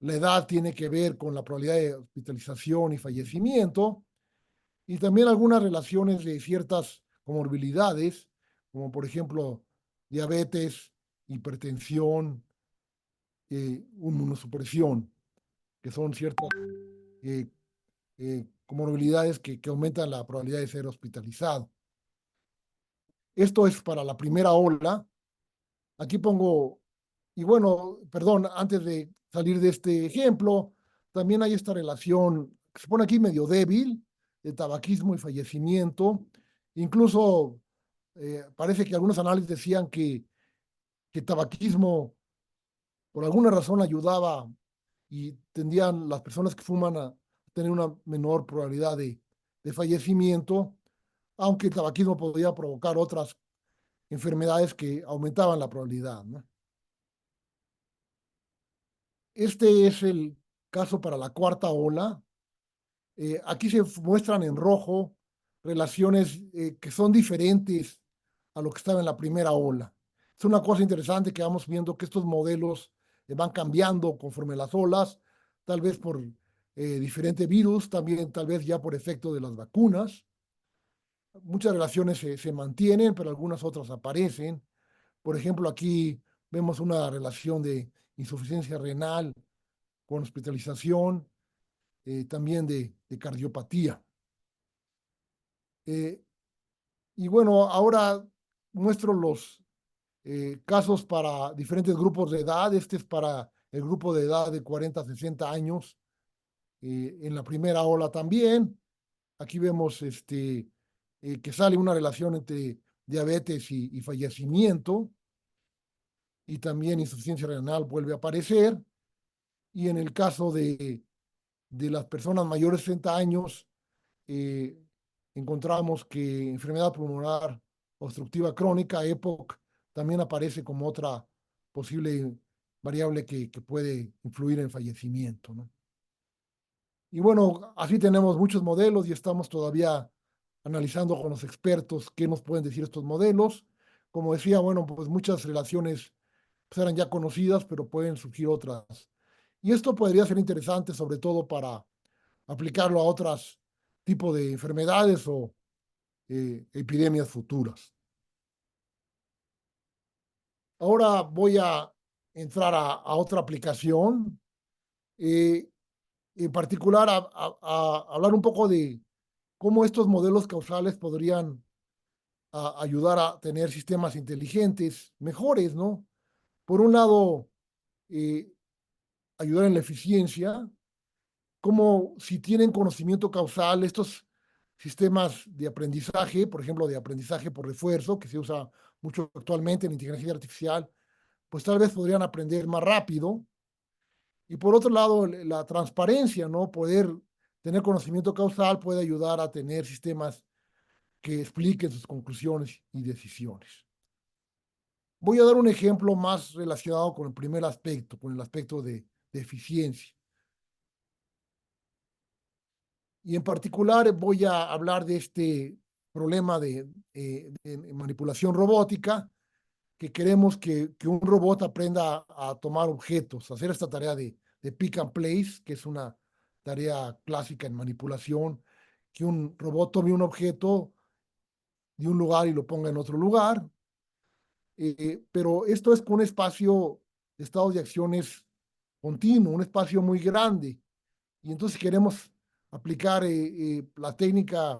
la edad tiene que ver con la probabilidad de hospitalización y fallecimiento, y también algunas relaciones de ciertas comorbilidades, como por ejemplo diabetes, hipertensión, inmunosupresión, que son ciertas eh, comorbilidades que aumentan la probabilidad de ser hospitalizado. Esto es para la primera ola. Aquí pongo, y bueno, perdón, antes de salir de este ejemplo, también hay esta relación que se pone aquí medio débil, de tabaquismo y fallecimiento. Incluso parece que algunos análisis decían que tabaquismo por alguna razón ayudaba, y tendían las personas que fuman a tener una menor probabilidad de fallecimiento. aunque el tabaquismo podía provocar otras enfermedades que aumentaban la probabilidad, ¿no? Este es el caso para la cuarta ola. Aquí se muestran en rojo relaciones que son diferentes a lo que estaba en la primera ola. Es una cosa interesante que vamos viendo que estos modelos van cambiando conforme las olas, tal vez por diferente virus, también tal vez ya por efecto de las vacunas. Muchas relaciones se mantienen, pero algunas otras aparecen. Por ejemplo, aquí vemos una relación de insuficiencia renal con hospitalización, también de cardiopatía. Eh, y bueno, ahora muestro los casos para diferentes grupos de edad. Este es para el grupo de edad de 40 a 60 años. En la primera ola también. Aquí vemos que sale una relación entre diabetes y fallecimiento. Y también insuficiencia renal vuelve a aparecer. Y en el caso de las personas mayores de 60 años, eh, encontramos que enfermedad pulmonar obstructiva crónica, EPOC, también aparece como otra posible variable que puede influir en fallecimiento, ¿no? Y bueno, así tenemos muchos modelos y estamos todavía analizando con los expertos qué nos pueden decir estos modelos. Como decía, bueno, pues muchas relaciones pues, eran ya conocidas, pero pueden surgir otras. Y esto podría ser interesante, sobre todo para aplicarlo a otros tipos de enfermedades o epidemias futuras. Ahora voy a entrar a otra aplicación, eh, en particular a hablar un poco de cómo estos modelos causales podrían ayudar a tener sistemas inteligentes mejores, ¿no? Por un lado, eh, ayudar en la eficiencia, como si tienen conocimiento causal, estos sistemas de aprendizaje, por ejemplo, de aprendizaje por refuerzo, que se usa mucho actualmente en inteligencia artificial, pues tal vez podrían aprender más rápido. Y por otro lado, la transparencia, ¿no? Poder tener conocimiento causal puede ayudar a tener sistemas que expliquen sus conclusiones y decisiones. Voy a dar un ejemplo más relacionado con el primer aspecto, con el aspecto de eficiencia. Y en particular voy a hablar de este problema de manipulación robótica, que queremos que un robot aprenda a tomar objetos, a hacer esta tarea de pick and place, que es una tarea clásica en manipulación, que un robot tome un objeto de un lugar y lo ponga en otro lugar. Pero esto es con un espacio de estados de acciones continuo, un espacio muy grande. Y entonces queremos aplicar la técnica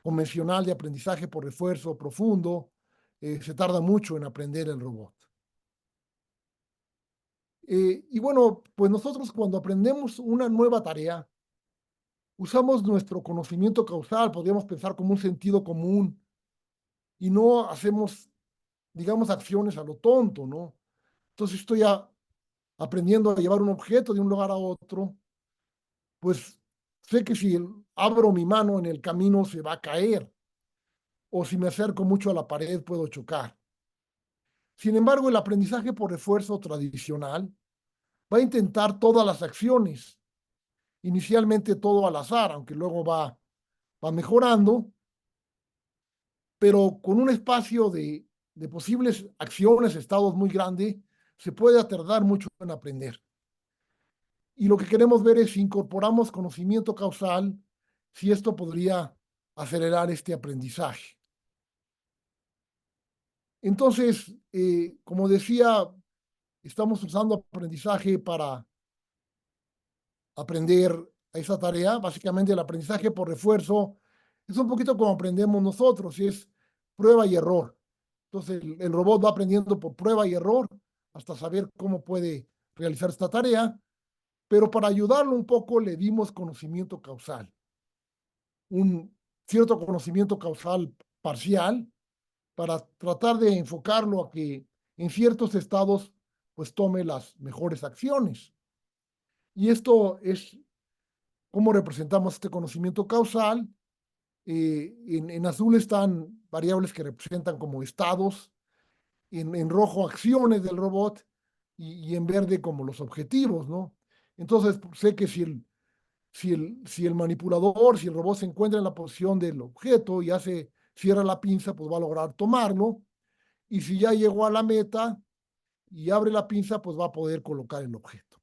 convencional de aprendizaje por refuerzo profundo. Se tarda mucho en aprender el robot. Y bueno, pues nosotros cuando aprendemos una nueva tarea, usamos nuestro conocimiento causal, podríamos pensar como un sentido común, y no hacemos, digamos, acciones a lo tonto, ¿no? Entonces estoy aprendiendo a llevar un objeto de un lugar a otro, pues sé que si abro mi mano en el camino se va a caer, o si me acerco mucho a la pared puedo chocar. Sin embargo, el aprendizaje por refuerzo tradicional va a intentar todas las acciones, inicialmente todo al azar, aunque luego va mejorando, pero con un espacio de posibles acciones, estados muy grande, se puede tardar mucho en aprender. Y lo que queremos ver es si incorporamos conocimiento causal, si esto podría acelerar este aprendizaje. Entonces, como decía, estamos usando aprendizaje para aprender a esa tarea. Básicamente el aprendizaje por refuerzo es un poquito como aprendemos nosotros, y es prueba y error. Entonces el robot va aprendiendo por prueba y error hasta saber cómo puede realizar esta tarea, pero para ayudarlo un poco le dimos conocimiento causal, un cierto conocimiento causal parcial para tratar de enfocarlo a que en ciertos estados pues tome las mejores acciones. Y esto es cómo representamos este conocimiento causal. En azul están variables que representan como estados, en rojo acciones del robot y en verde como los objetivos, ¿no? Entonces, sé que si el manipulador, si el robot se encuentra en la posición del objeto y cierra la pinza, pues va a lograr tomarlo. Y si ya llegó a la meta y abre la pinza, pues va a poder colocar el objeto.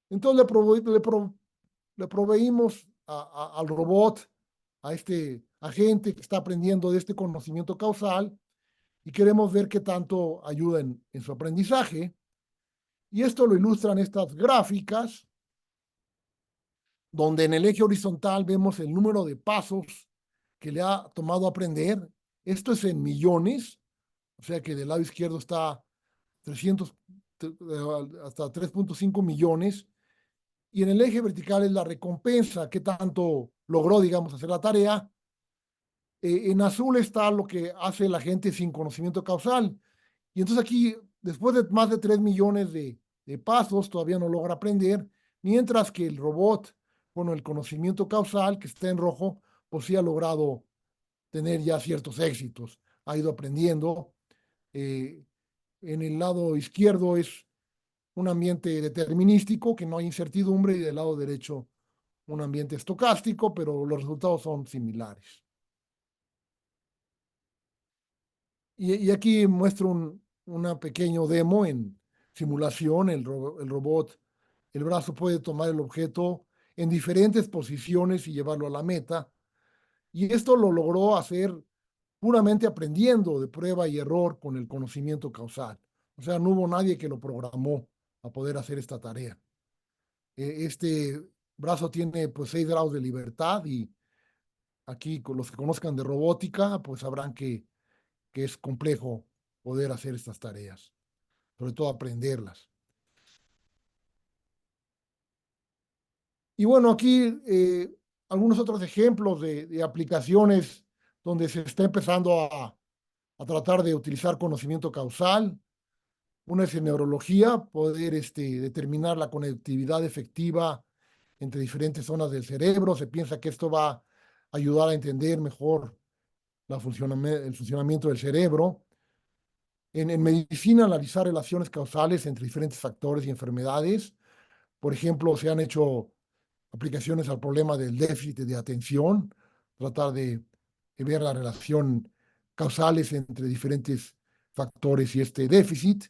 Entonces le proveímos al robot, a este agente que está aprendiendo de este conocimiento causal y queremos ver qué tanto ayuda en su aprendizaje. Y esto lo ilustran estas gráficas, donde en el eje horizontal vemos el número de pasos que le ha tomado aprender. Esto es en millones, o sea que del lado izquierdo está 300, hasta 3.5 millones. Y en el eje vertical es la recompensa, qué tanto logró, digamos, hacer la tarea. En azul está lo que hace la gente sin conocimiento causal. Y entonces aquí, después de más de 3 millones de pasos, todavía no logra aprender, mientras que el robot, con el conocimiento causal, que está en rojo, pues sí ha logrado tener ya ciertos éxitos. Ha ido aprendiendo. Eh, en el lado izquierdo es un ambiente determinístico, que no hay incertidumbre, y del lado derecho un ambiente estocástico, pero los resultados son similares. Y aquí muestro una pequeño demo en simulación. El robot, el brazo puede tomar el objeto en diferentes posiciones y llevarlo a la meta. Y esto lo logró hacer puramente aprendiendo de prueba y error con el conocimiento causal. O sea, no hubo nadie que lo programó a poder hacer esta tarea. Este brazo tiene pues 6 grados de libertad y aquí con los que conozcan de robótica pues sabrán que es complejo poder hacer estas tareas, sobre todo aprenderlas. Y bueno, aquí algunos otros ejemplos de aplicaciones donde se está empezando a tratar de utilizar conocimiento causal. Una es en neurología, poder determinar la conectividad efectiva entre diferentes zonas del cerebro. Se piensa que esto va a ayudar a entender mejor el funcionamiento del cerebro. En medicina, analizar relaciones causales entre diferentes factores y enfermedades. Por ejemplo, se han hecho aplicaciones al problema del déficit de atención, tratar de ver la relación causales entre diferentes factores y este déficit.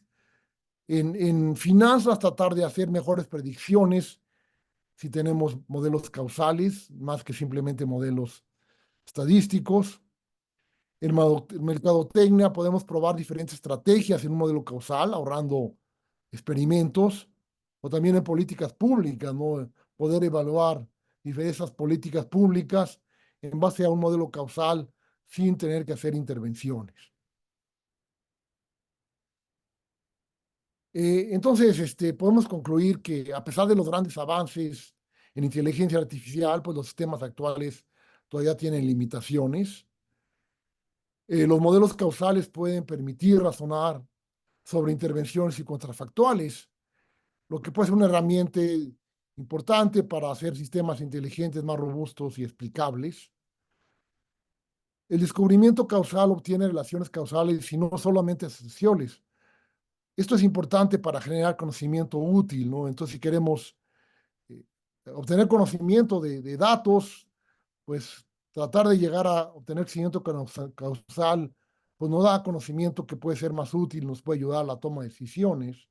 En finanzas, tratar de hacer mejores predicciones si tenemos modelos causales, más que simplemente modelos estadísticos. En mercadotecnia podemos probar diferentes estrategias en un modelo causal, ahorrando experimentos, o también en políticas públicas, ¿no? Poder evaluar diversas políticas públicas en base a un modelo causal sin tener que hacer intervenciones. Entonces, podemos concluir que a pesar de los grandes avances en inteligencia artificial, pues los sistemas actuales todavía tienen limitaciones. Los modelos causales pueden permitir razonar sobre intervenciones y contrafactuales, lo que puede ser una herramienta importante para hacer sistemas inteligentes más robustos y explicables. El descubrimiento causal obtiene relaciones causales y no solamente asociaciones. Esto es importante para generar conocimiento útil, ¿no? Entonces, si queremos eh, obtener conocimiento de datos, pues tratar de llegar a obtener conocimiento causal, pues nos da conocimiento que puede ser más útil, nos puede ayudar a la toma de decisiones.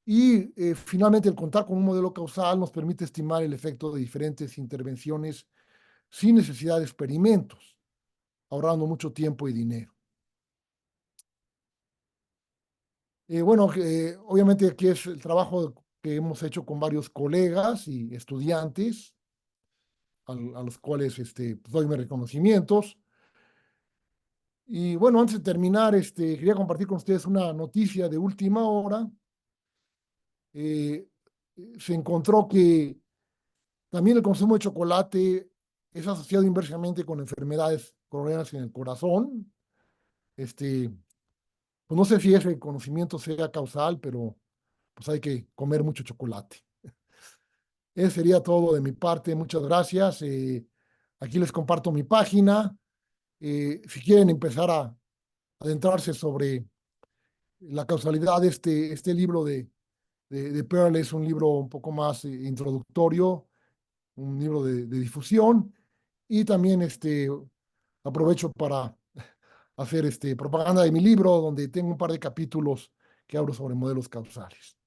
Y finalmente, el contar con un modelo causal nos permite estimar el efecto de diferentes intervenciones sin necesidad de experimentos, ahorrando mucho tiempo y dinero. Bueno, obviamente aquí es el trabajo que hemos hecho con varios colegas y estudiantes, a los cuales doy mis reconocimientos. Y bueno, antes de terminar, quería compartir con ustedes una noticia de última hora. Eh, Se encontró que también el consumo de chocolate es asociado inversamente con enfermedades coronarias en el corazón. Pues no sé si ese conocimiento sea causal, pero pues hay que comer mucho chocolate. Eso sería todo de mi parte. Muchas gracias. Aquí les comparto mi página. Si quieren empezar a adentrarse sobre la causalidad, este libro de Pearl es un libro un poco más introductorio, un libro de difusión, y también aprovecho para hacer propaganda de mi libro, donde tengo un par de capítulos que hablo sobre modelos causales.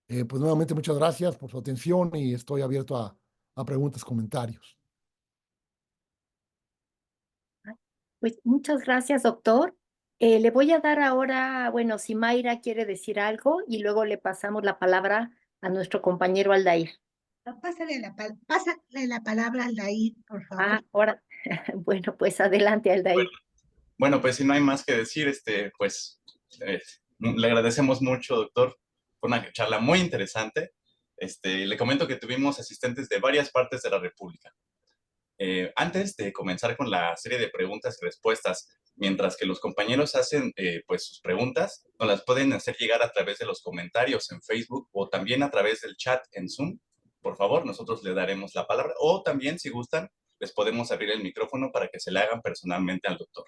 Pues nuevamente muchas gracias por su atención y estoy abierto a preguntas, comentarios. Pues muchas gracias, doctor. Le voy a dar ahora, bueno, si Mayra quiere decir algo y luego le pasamos la palabra a nuestro compañero Aldair. Pásale la palabra al Aldair, por favor. Ahora, bueno, pues adelante, Aldair. Bueno, pues si no hay más que decir, le agradecemos mucho, doctor, por una charla muy interesante. Le comento que tuvimos asistentes de varias partes de la República. Antes de comenzar con la serie de preguntas y respuestas, mientras que los compañeros hacen pues sus preguntas, nos las pueden hacer llegar a través de los comentarios en Facebook o también a través del chat en Zoom. Por favor, nosotros le daremos la palabra o también, si gustan, les podemos abrir el micrófono para que se le hagan personalmente al doctor.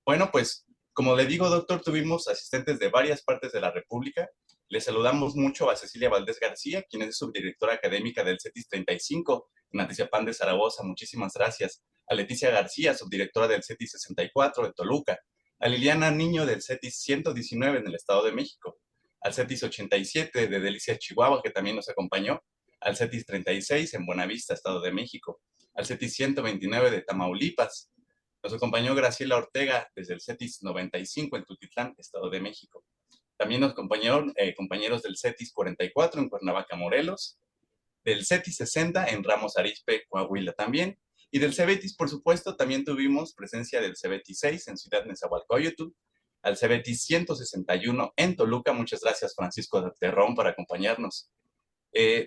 Bueno, pues como le digo, doctor, tuvimos asistentes de varias partes de la República. Le saludamos mucho a Cecilia Valdés García, quien es subdirectora académica del CETIS 35 en Atizapán de Zaragoza. Muchísimas gracias. A Leticia García, subdirectora del CETIS 64 de Toluca. A Liliana Niño del CETIS 119 en el Estado de México. Al CETIS 87 de Delicias, Chihuahua, que también nos acompañó. Al CETIS 36 en Buenavista, Estado de México. Al CETIS 129 de Tamaulipas. Nos acompañó Graciela Ortega desde el CETIS 95 en Tultitlán, Estado de México. También nos acompañaron compañeros del CETIS 44 en Cuernavaca, Morelos, del CETIS 60 en Ramos Arizpe, Coahuila también, y del CEBETIS, por supuesto, también tuvimos presencia del CEBETIS 6 en Ciudad Nezahualcóyotl, al CEBETIS 161 en Toluca. Muchas gracias, Francisco Terrón, por acompañarnos.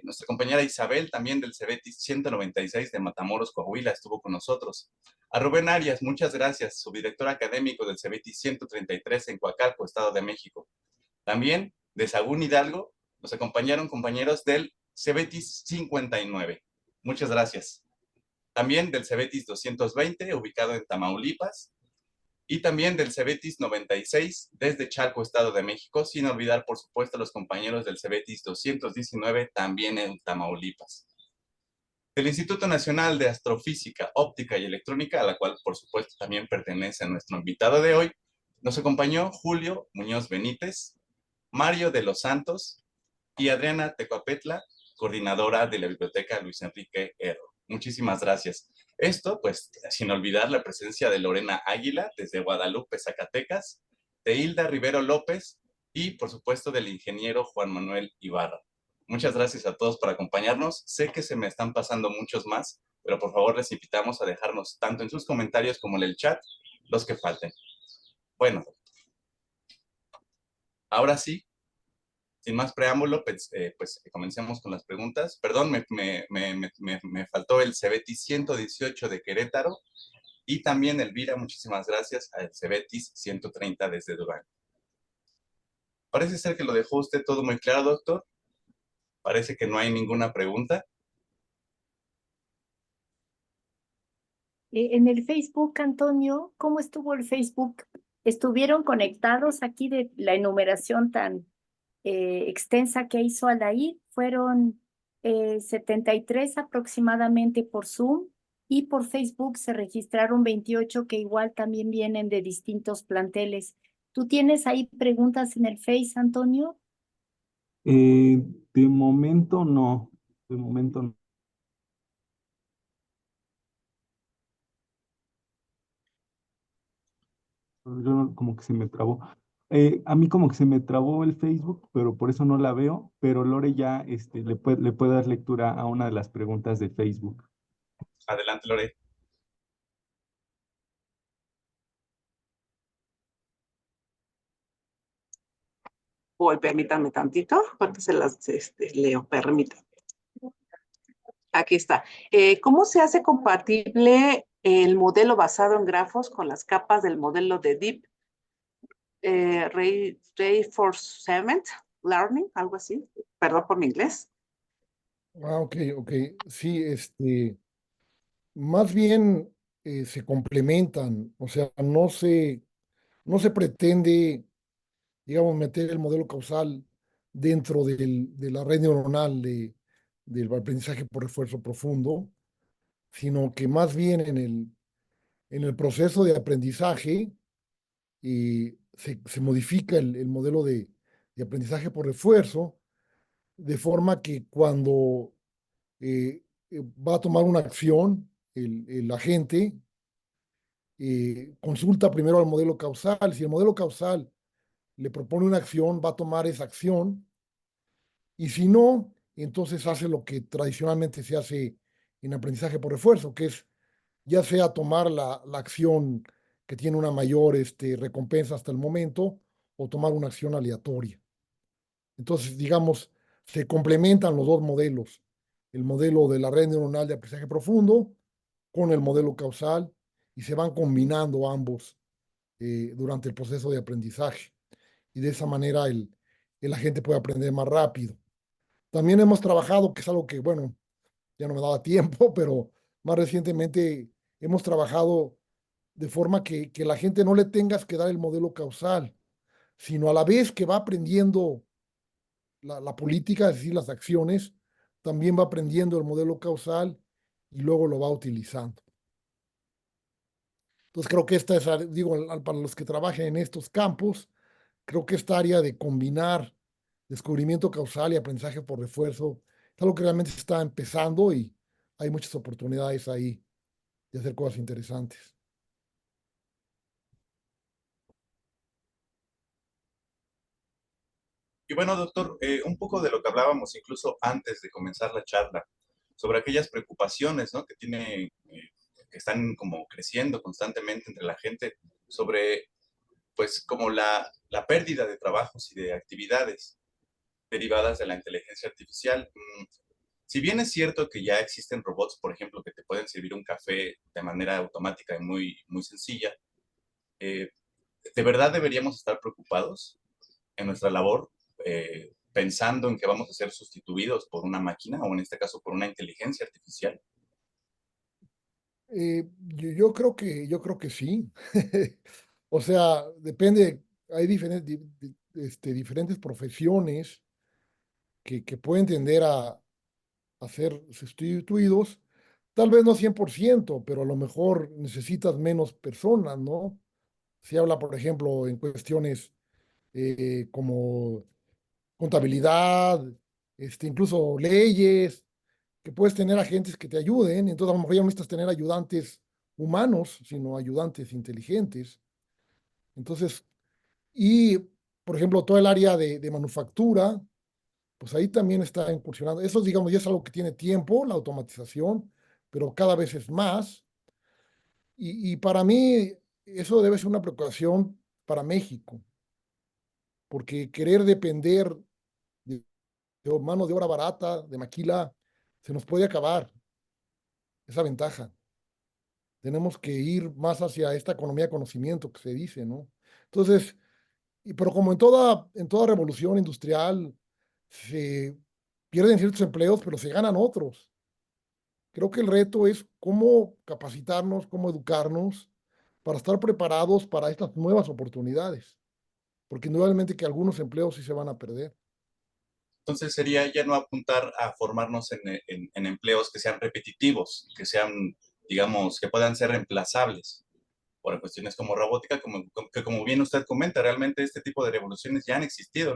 Nuestra compañera Isabel, también del CEBETIS 196 de Matamoros, Coahuila, estuvo con nosotros. A Rubén Arias, muchas gracias, subdirector académico del CEBETIS 133 en Coacalco, Estado de México. También de Sagún Hidalgo nos acompañaron compañeros del CEBETIS 59. Muchas gracias. También del CEBETIS 220, ubicado en Tamaulipas. Y también del CEBETIS 96 desde Chalco, Estado de México, sin olvidar, por supuesto, a los compañeros del CEBETIS 219, también en Tamaulipas. Del Instituto Nacional de Astrofísica, Óptica y Electrónica, a la cual, por supuesto, también pertenece a nuestro invitado de hoy, nos acompañó Julio Muñoz Benítez, Mario de los Santos y Adriana Tecuapetla, coordinadora de la Biblioteca Luis Enrique Erro. Muchísimas gracias. Esto, pues, sin olvidar la presencia de Lorena Águila desde Guadalupe, Zacatecas, de Hilda Rivero López y, por supuesto, del ingeniero Juan Manuel Ibarra. Muchas gracias a todos por acompañarnos. Sé que se me están pasando muchos más, pero por favor les invitamos a dejarnos tanto en sus comentarios como en el chat los que falten. Bueno, ahora sí, sin más preámbulo, pues comencemos con las preguntas. Perdón, me faltó el CEBETIS 118 de Querétaro y también Elvira, muchísimas gracias, al CEBETIS 130 desde Durango. Parece ser que lo dejó usted todo muy claro, doctor. Parece que no hay ninguna pregunta. En el Facebook, Antonio, ¿cómo estuvo el Facebook? ¿Estuvieron conectados aquí de la enumeración tan extensa que hizo Aldair? Fueron 73 aproximadamente por Zoom y por Facebook se registraron 28 que igual también vienen de distintos planteles. ¿Tú tienes ahí preguntas en el Face, Antonio? De momento no. De momento no. Como que se me trabó. A mí como que se me trabó el Facebook, pero por eso no la veo. Pero Lore ya le puede dar lectura a una de las preguntas de Facebook. Adelante, Lore. Voy, permítanme tantito, ahorita se las leo, permítanme. Aquí está. ¿Cómo se hace compatible el modelo basado en grafos con las capas del modelo de Deep Reinforcement Learning, algo así? Perdón por mi inglés. Ok, ok. Sí, más bien se complementan, o sea, no se pretende, digamos, meter el modelo causal dentro de la red neuronal del aprendizaje por refuerzo profundo, sino que más bien en el proceso de aprendizaje se modifica el modelo de aprendizaje por refuerzo, de forma que cuando va a tomar una acción, el agente consulta primero al modelo causal. Si el modelo causal le propone una acción, va a tomar esa acción, y si no, entonces hace lo que tradicionalmente se hace en aprendizaje por refuerzo, que es ya sea tomar la acción que tiene una mayor recompensa hasta el momento, o tomar una acción aleatoria. Entonces, digamos, se complementan los dos modelos, el modelo de la red neuronal de aprendizaje profundo con el modelo causal, y se van combinando ambos durante el proceso de aprendizaje. Y de esa manera el agente puede aprender más rápido. También hemos trabajado, que es algo que, bueno, ya no me daba tiempo, pero más recientemente hemos trabajado de forma que la gente no le tengas que dar el modelo causal, sino a la vez que va aprendiendo la política, es decir, las acciones, también va aprendiendo el modelo causal y luego lo va utilizando. Entonces creo que esta es, digo, para los que trabajen en estos campos, creo que esta área de combinar descubrimiento causal y aprendizaje por refuerzo es algo que realmente está empezando, y hay muchas oportunidades ahí de hacer cosas interesantes. Y bueno, doctor, un poco de lo que hablábamos incluso antes de comenzar la charla, sobre aquellas preocupaciones, ¿no? Que tiene, que están como creciendo constantemente entre la gente, sobre, pues, como la pérdida de trabajos y de actividades derivadas de la inteligencia artificial. Si bien es cierto que ya existen robots, por ejemplo, que te pueden servir un café de manera automática y muy, muy sencilla, eh, ¿de verdad deberíamos estar preocupados en nuestra labor, pensando en que vamos a ser sustituidos por una máquina o en este caso por una inteligencia artificial? Yo creo que sí. O sea, depende, hay diferentes profesiones que pueden tender a ser sustituidos, tal vez no 100%, pero a lo mejor necesitas menos personas, ¿no? Se habla, por ejemplo, en cuestiones como contabilidad, incluso leyes, que puedes tener agentes que te ayuden. Entonces, a lo mejor ya no necesitas tener ayudantes humanos, sino ayudantes inteligentes. Entonces, y por ejemplo, todo el área de manufactura, pues ahí también está incursionando. Eso, digamos, ya es algo que tiene tiempo, la automatización, pero cada vez es más. Y para mí, eso debe ser una preocupación para México, porque querer depender de mano de obra barata, de maquila, se nos puede acabar esa ventaja. Tenemos que ir más hacia esta economía de conocimiento que se dice, ¿no? Entonces, pero como en toda revolución industrial, se pierden ciertos empleos, pero se ganan otros. Creo que el reto es cómo capacitarnos, cómo educarnos para estar preparados para estas nuevas oportunidades, porque indudablemente que algunos empleos sí se van a perder. Entonces sería ya no apuntar a formarnos en empleos que sean repetitivos, que sean, digamos, que puedan ser reemplazables por cuestiones como robótica, que como bien usted comenta, realmente este tipo de revoluciones ya han existido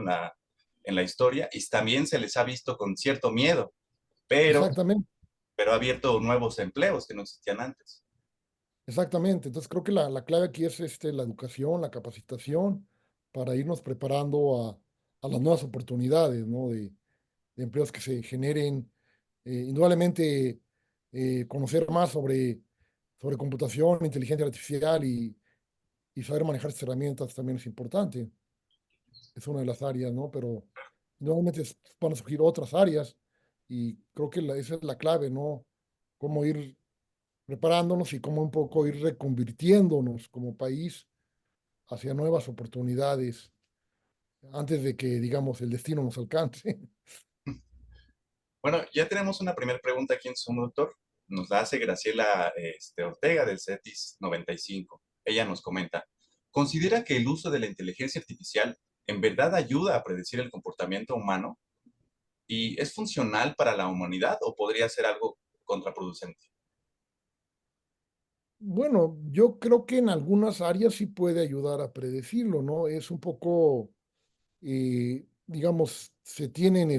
en la historia y también se les ha visto con cierto miedo, pero, Exactamente, pero ha abierto nuevos empleos que no existían antes. exactamente. Entonces creo que la clave aquí es la educación, la capacitación, para irnos preparando a las nuevas oportunidades, ¿no? De empleos que se generen. Indudablemente, conocer más sobre computación, inteligencia artificial, y saber manejar estas herramientas también es importante. Es una de las áreas, ¿no? Pero nuevamente van a surgir otras áreas, y creo que esa es la clave, ¿no? Cómo ir preparándonos y cómo un poco ir reconvirtiéndonos como país hacia nuevas oportunidades antes de que, digamos, el destino nos alcance. Bueno, ya tenemos una primera pregunta aquí en Zoom, doctor. Nos la hace Graciela Ortega del CETIS 95. Ella nos comenta, ¿considera que el uso de la inteligencia artificial en verdad ayuda a predecir el comportamiento humano? ¿Y es funcional para la humanidad o podría ser algo contraproducente? Bueno, yo creo que en algunas áreas sí puede ayudar a predecirlo, ¿no? Es un poco, digamos, se tienen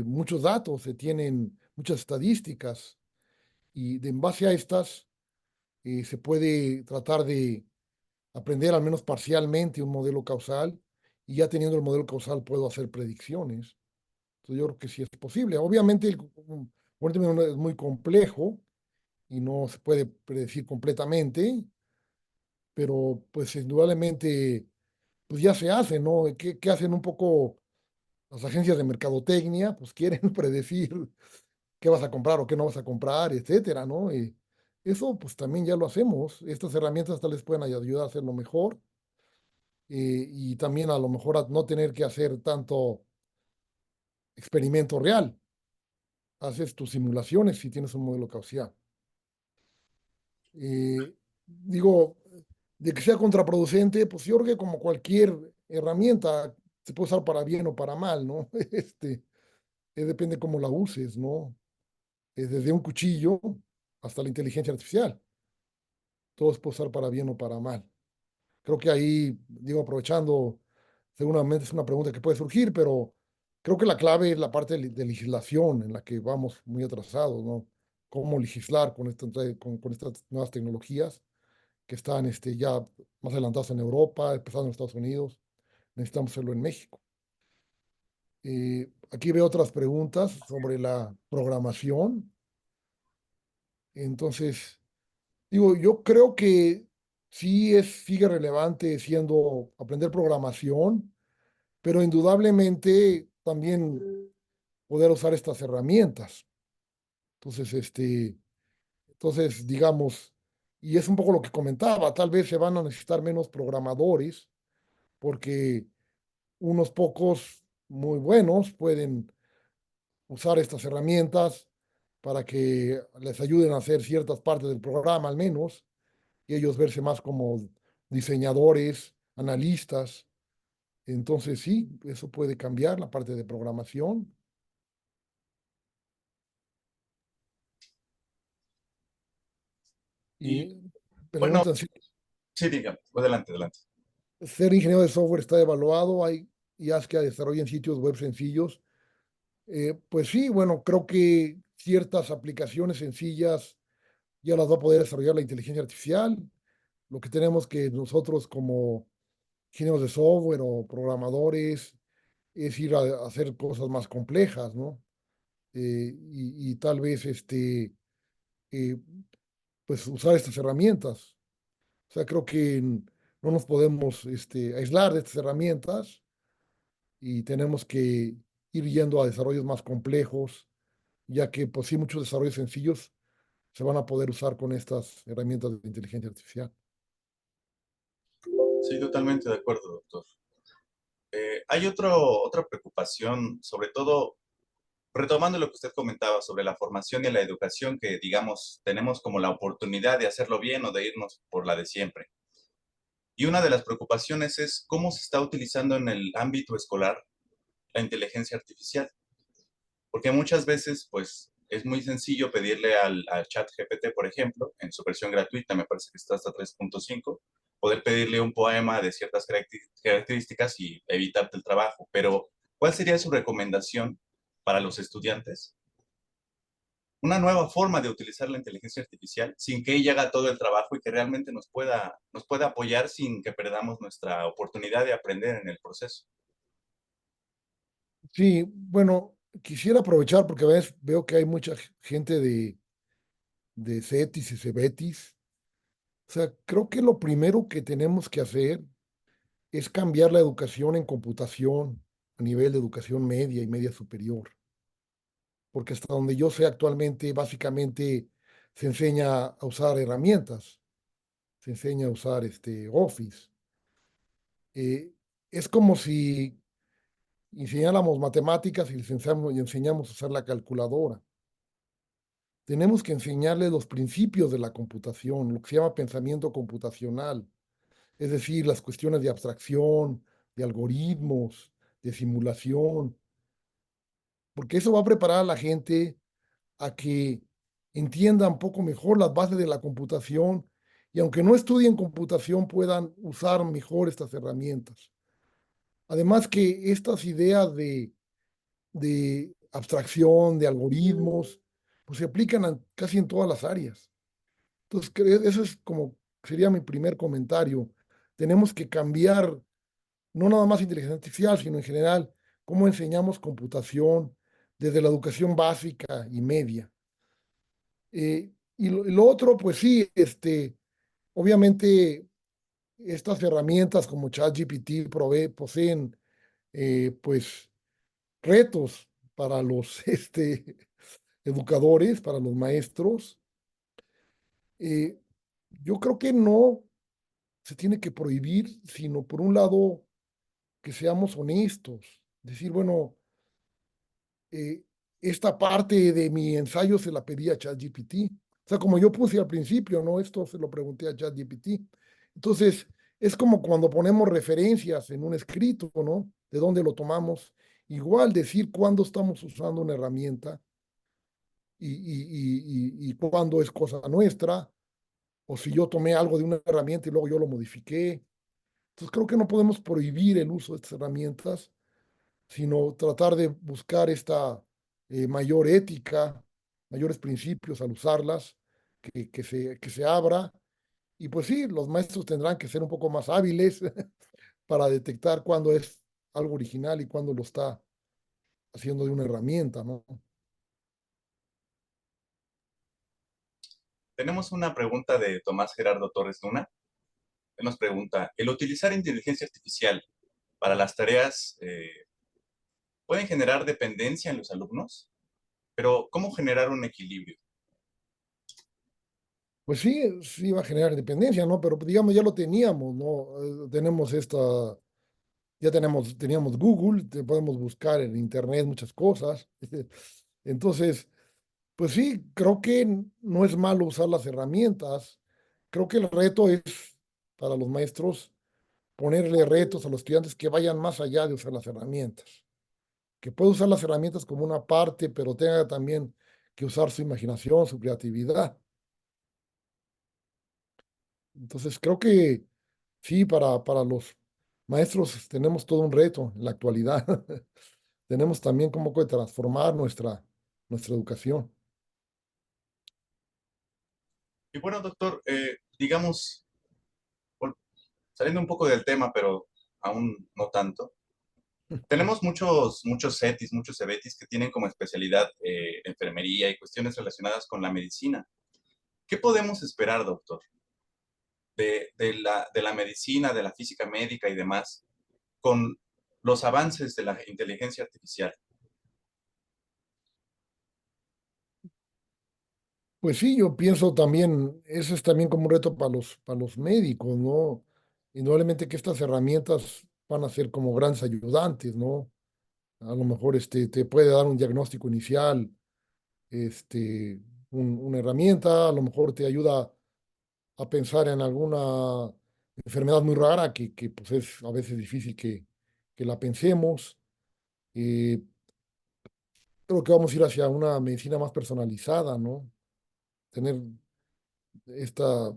muchos datos, se tienen muchas estadísticas y en base a estas se puede tratar de aprender al menos parcialmente un modelo causal y ya teniendo el modelo causal puedo hacer predicciones. Entonces yo creo que sí es posible. Obviamente un fenómeno es muy complejo y no se puede predecir completamente, pero pues indudablemente pues ya se hace, ¿no? ¿Qué hacen un poco las agencias de mercadotecnia? Pues quieren predecir qué vas a comprar o qué no vas a comprar, etcétera, ¿no? Y eso pues también ya lo hacemos. Estas herramientas tal vez pueden ayudar a hacerlo mejor y también a lo mejor a no tener que hacer tanto experimento real. Haces tus simulaciones si tienes un modelo causal. Digo, de que sea contraproducente, pues yo creo que como cualquier herramienta se puede usar para bien o para mal, ¿no? Depende cómo la uses, ¿no? Desde un cuchillo hasta la inteligencia artificial. Todo se puede usar para bien o para mal. Creo que ahí, digo, aprovechando, seguramente es una pregunta que puede surgir, pero creo que la clave es la parte de legislación en la que vamos muy atrasados, ¿no? Cómo legislar con estas nuevas tecnologías que están ya más adelantados en Europa, empezando en Estados Unidos. Necesitamos hacerlo en México. Aquí veo otras preguntas sobre la programación. Entonces, digo, yo creo que sigue relevante siendo aprender programación, pero indudablemente también poder usar estas herramientas. Entonces, digamos, y es un poco lo que comentaba, tal vez se van a necesitar menos programadores porque unos pocos muy buenos pueden usar estas herramientas para que les ayuden a hacer ciertas partes del programa al menos, y ellos verse más como diseñadores, analistas. Entonces sí, eso puede cambiar la parte de programación. Y Y bueno, preguntan si sí, diga, adelante, adelante. ser ingeniero de software está evaluado. Hay IAs que desarrollan sitios web sencillos. Pues sí, bueno, creo que ciertas aplicaciones sencillas ya las va a poder desarrollar la inteligencia artificial. Lo que tenemos que nosotros como ingenieros de software o programadores es ir a hacer cosas más complejas, ¿no? Y tal vez eh, pues usar estas herramientas. O sea, creo que no nos podemos aislar de estas herramientas y tenemos que ir yendo a desarrollos más complejos, ya que pues sí, muchos desarrollos sencillos se van a poder usar con estas herramientas de inteligencia artificial. Sí, totalmente de acuerdo, doctor. Hay otra preocupación, sobre todo retomando lo que usted comentaba sobre la formación y la educación, que digamos tenemos como la oportunidad de hacerlo bien o de irnos por la de siempre. Y una de las preocupaciones es cómo se está utilizando en el ámbito escolar la inteligencia artificial. Porque muchas veces, pues, es muy sencillo pedirle al chat GPT, por ejemplo, en su versión gratuita, me parece que está hasta 3.5, poder pedirle un poema de ciertas características y evitarte el trabajo. Pero, ¿cuál sería su recomendación para los estudiantes? Una nueva forma de utilizar la inteligencia artificial sin que ella haga todo el trabajo y que realmente nos pueda apoyar sin que perdamos nuestra oportunidad de aprender en el proceso. Sí, bueno, quisiera aprovechar porque a veces veo que hay mucha gente de CETIS y CEBETIS. O sea, creo que lo primero que tenemos que hacer es cambiar la educación en computación a nivel de educación media y media superior. Porque hasta donde yo sé actualmente, básicamente se enseña a usar herramientas, se enseña a usar Office. Eh, es como si enseñáramos matemáticas y les enseñamos a usar la calculadora. Tenemos que enseñarles los principios de la computación, lo que se llama pensamiento computacional, es decir, las cuestiones de abstracción, de algoritmos, de simulación, porque eso va a preparar a la gente a que entienda un poco mejor las bases de la computación y aunque no estudien computación puedan usar mejor estas herramientas. Además que estas ideas de abstracción, de algoritmos, pues se aplican casi en todas las áreas. Entonces, eso es como sería mi primer comentario. Tenemos que cambiar, no nada más inteligencia artificial, sino en general, cómo enseñamos computación desde la educación básica y media. Y lo otro, pues sí, obviamente estas herramientas como ChatGPT poseen, pues, retos para los educadores, para los maestros. Eh, yo creo que no se tiene que prohibir, sino por un lado que seamos honestos. Decir, bueno, eh, esta parte de mi ensayo se la pedí a ChatGPT. O sea, como yo puse al principio, ¿no? Esto se lo pregunté a ChatGPT. Entonces, es como cuando ponemos referencias en un escrito, ¿no? De dónde lo tomamos. Igual decir cuándo estamos usando una herramienta y cuándo es cosa nuestra, o si yo tomé algo de una herramienta y luego yo lo modifiqué. Entonces, creo que no podemos prohibir el uso de estas herramientas, sino tratar de buscar esta mayor ética, mayores principios al usarlas, que se abra. Y pues sí, los maestros tendrán que ser un poco más hábiles para detectar cuándo es algo original y cuándo lo está haciendo de una herramienta, ¿no? Tenemos una pregunta de Tomás Gerardo Torres Luna. Él nos pregunta, ¿el utilizar inteligencia artificial para las tareas pueden generar dependencia en los alumnos? Pero, ¿cómo generar un equilibrio? Pues sí, sí va a generar dependencia, ¿no? Pero digamos, ya lo teníamos, ¿no? Teníamos Google, podemos buscar en Internet muchas cosas. Entonces, pues sí, creo que no es malo usar las herramientas. Creo que el reto es para los maestros ponerle retos a los estudiantes que vayan más allá de usar las herramientas. Que pueda usar las herramientas como una parte, pero tenga también que usar su imaginación, su creatividad. Entonces, creo que sí, para los maestros tenemos todo un reto en la actualidad. Tenemos también cómo transformar nuestra educación. Y bueno, doctor, digamos, saliendo un poco del tema, pero aún no tanto, tenemos muchos CETIS, muchos CEBETIS que tienen como especialidad enfermería y cuestiones relacionadas con la medicina. ¿Qué podemos esperar, doctor, de la medicina, de la física médica y demás, con los avances de la inteligencia artificial? Pues sí, yo pienso también, eso es también como un reto para los médicos, ¿no? Indudablemente que estas herramientas van a ser como grandes ayudantes, ¿no? A lo mejor te puede dar un diagnóstico inicial, este, una herramienta, a lo mejor te ayuda a pensar en alguna enfermedad muy rara que pues es a veces difícil que la pensemos. Eh, Creo que vamos a ir hacia una medicina más personalizada, ¿no? Tener esta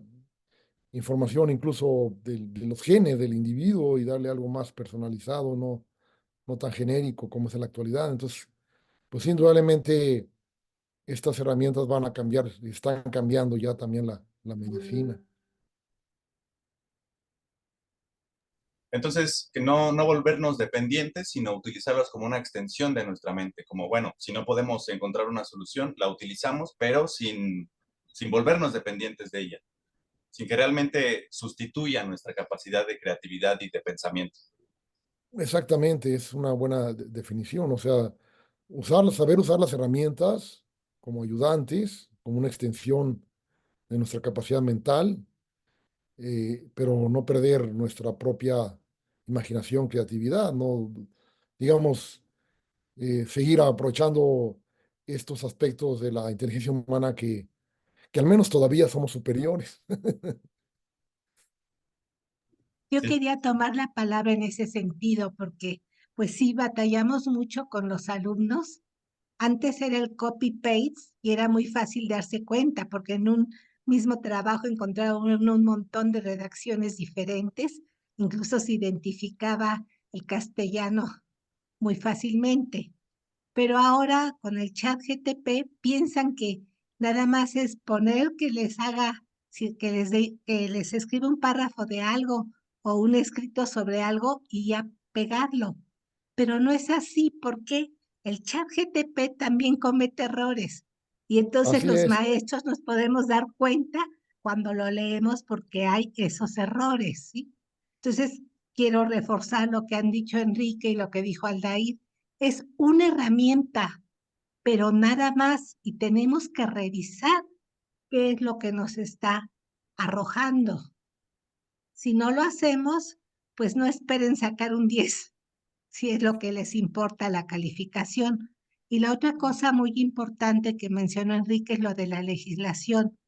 información incluso de los genes del individuo y darle algo más personalizado, no tan genérico como es en la actualidad. Entonces, pues indudablemente estas herramientas van a cambiar, están cambiando ya también la medicina. Entonces, que no volvernos dependientes, sino utilizarlas como una extensión de nuestra mente, como, bueno, si no podemos encontrar una solución, la utilizamos, pero sin volvernos dependientes de ella, sin que realmente sustituya nuestra capacidad de creatividad y de pensamiento. Exactamente, es una buena definición. O sea, saber usar las herramientas como ayudantes, como una extensión de nuestra capacidad mental, pero no perder nuestra propia imaginación, creatividad, ¿no? digamos, seguir aprovechando estos aspectos de la inteligencia humana que al menos todavía somos superiores. Yo Sí. quería tomar la palabra en ese sentido porque, pues sí, batallamos mucho con los alumnos. Antes era el copy-paste y era muy fácil darse cuenta porque en un mismo trabajo encontraban un montón de redacciones diferentes, incluso se identificaba el castellano muy fácilmente. Pero ahora con el chat GTP piensan que nada más es poner que les haga, que les escriba un párrafo de algo o un escrito sobre algo y ya pegarlo. Pero no es así porque el chat GTP también comete errores. Y entonces Así los es. maestros nos podemos dar cuenta cuando lo leemos porque hay esos errores, ¿sí? Entonces, quiero reforzar lo que han dicho Enrique y lo que dijo Aldair. Es una herramienta, pero nada más, y tenemos que revisar qué es lo que nos está arrojando. Si no lo hacemos, pues no esperen sacar un 10, si es lo que les importa la calificación. Y la otra cosa muy importante que mencionó Enrique es lo de la legislación.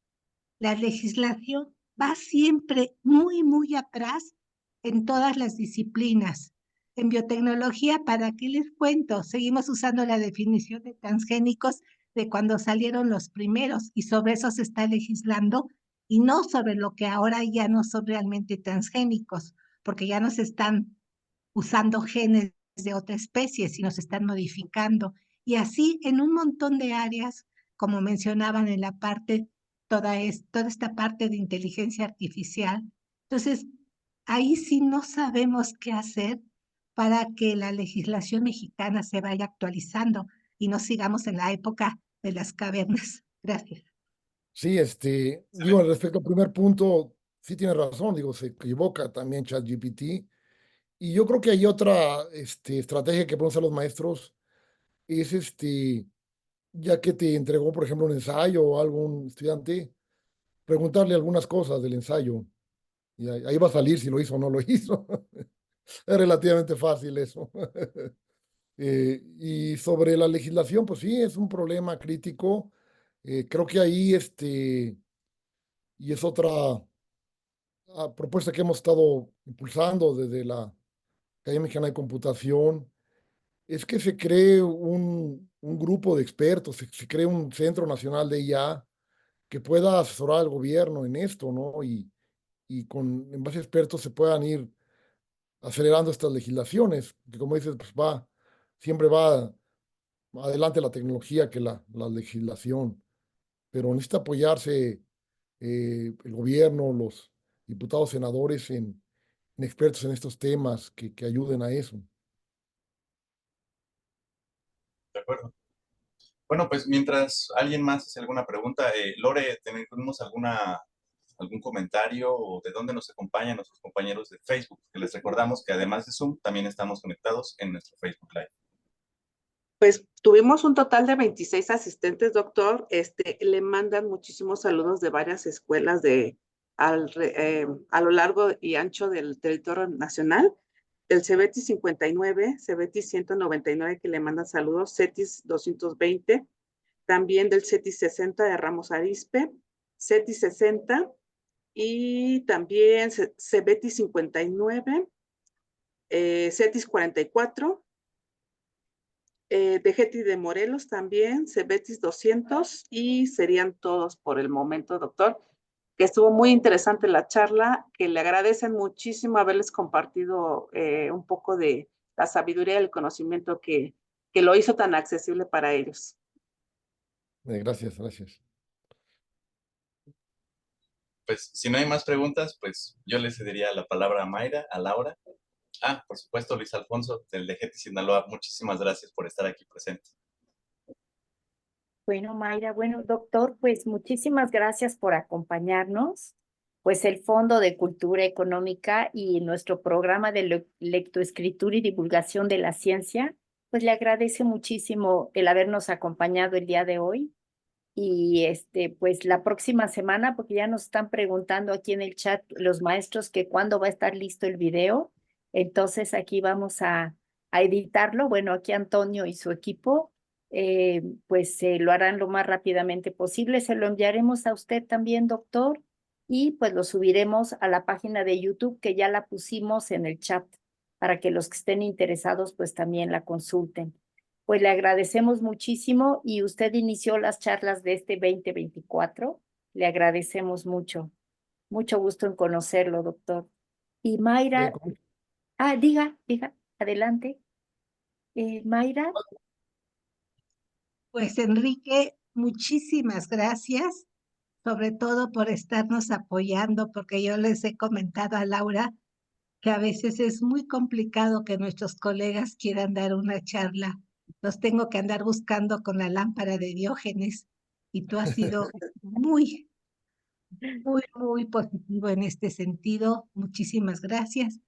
La legislación va siempre muy, muy atrás en todas las disciplinas. En biotecnología, ¿para qué les cuento? Seguimos usando la definición de transgénicos de cuando salieron los primeros y sobre eso se está legislando y no sobre lo que ahora ya no son realmente transgénicos, porque ya no se están usando genes de otra especie, sino se están modificando. Y así en un montón de áreas, como mencionaban en la parte toda esta parte de inteligencia artificial. Entonces, ahí sí no sabemos qué hacer para que la legislación mexicana se vaya actualizando y no sigamos en la época de las cavernas. Gracias. Sí, digo, respecto al primer punto, sí tiene razón, digo, se equivoca también ChatGPT. Y yo creo que hay otra estrategia que pueden usar los maestros, es ya que te entregó, por ejemplo, un ensayo o algún estudiante, preguntarle algunas cosas del ensayo. Y ahí va a salir si lo hizo o no lo hizo. Es relativamente fácil eso. Y sobre la legislación, pues sí, es un problema crítico. Creo que ahí, y es otra propuesta que hemos estado impulsando desde la Academia Mexicana de Computación, es que se cree un grupo de expertos, se cree un Centro Nacional de IA que pueda asesorar al gobierno en esto, ¿no? Y en base a expertos se puedan ir acelerando estas legislaciones, que como dices, pues siempre va adelante la tecnología que la legislación, pero necesita apoyarse el gobierno, los diputados, senadores en expertos en estos temas que ayuden a eso. De acuerdo. Bueno, pues mientras alguien más hace alguna pregunta, Lore, ¿tenemos algún comentario o de dónde nos acompañan nuestros compañeros de Facebook? Que les recordamos que además de Zoom, también estamos conectados en nuestro Facebook Live. Pues tuvimos un total de 26 asistentes, doctor. Le mandan muchísimos saludos de varias escuelas a lo largo y ancho del territorio nacional. Del CEBETIS 59, CEBETIS 199 que le mandan saludos, CETIS 220, también del CETIS 60 de Ramos Arizpe, CETIS 60 y también CEBETIS 59, CETIS 44, de Getty de Morelos también, Cebetis 200 y serían todos por el momento, doctor, que estuvo muy interesante la charla, que le agradecen muchísimo haberles compartido un poco de la sabiduría y el conocimiento que lo hizo tan accesible para ellos. Gracias, gracias. Pues si no hay más preguntas, pues yo le cedería la palabra a Mayra, a Laura. Por supuesto, Luis Alfonso, del de Getty Sinaloa. Muchísimas gracias por estar aquí presente. Bueno, Mayra, bueno, doctor, pues muchísimas gracias por acompañarnos. Pues el Fondo de Cultura Económica y nuestro programa de lectoescritura y divulgación de la ciencia, pues le agradece muchísimo el habernos acompañado el día de hoy. Y pues la próxima semana, porque ya nos están preguntando aquí en el chat los maestros que cuándo va a estar listo el video. Entonces aquí vamos a a editarlo, bueno, aquí Antonio y su equipo, pues lo harán lo más rápidamente posible. Se lo enviaremos a usted también, doctor, y pues lo subiremos a la página de YouTube que ya la pusimos en el chat para que los que estén interesados pues también la consulten. Pues le agradecemos muchísimo y usted inició las charlas de este 2024. Le agradecemos mucho. Mucho gusto en conocerlo, doctor. Y Mayra, diga, adelante. Mayra, Pues Enrique, muchísimas gracias, sobre todo por estarnos apoyando, porque yo les he comentado a Laura que a veces es muy complicado que nuestros colegas quieran dar una charla. Los tengo que andar buscando con la lámpara de Diógenes y tú has sido muy, muy positivo en este sentido. Muchísimas gracias.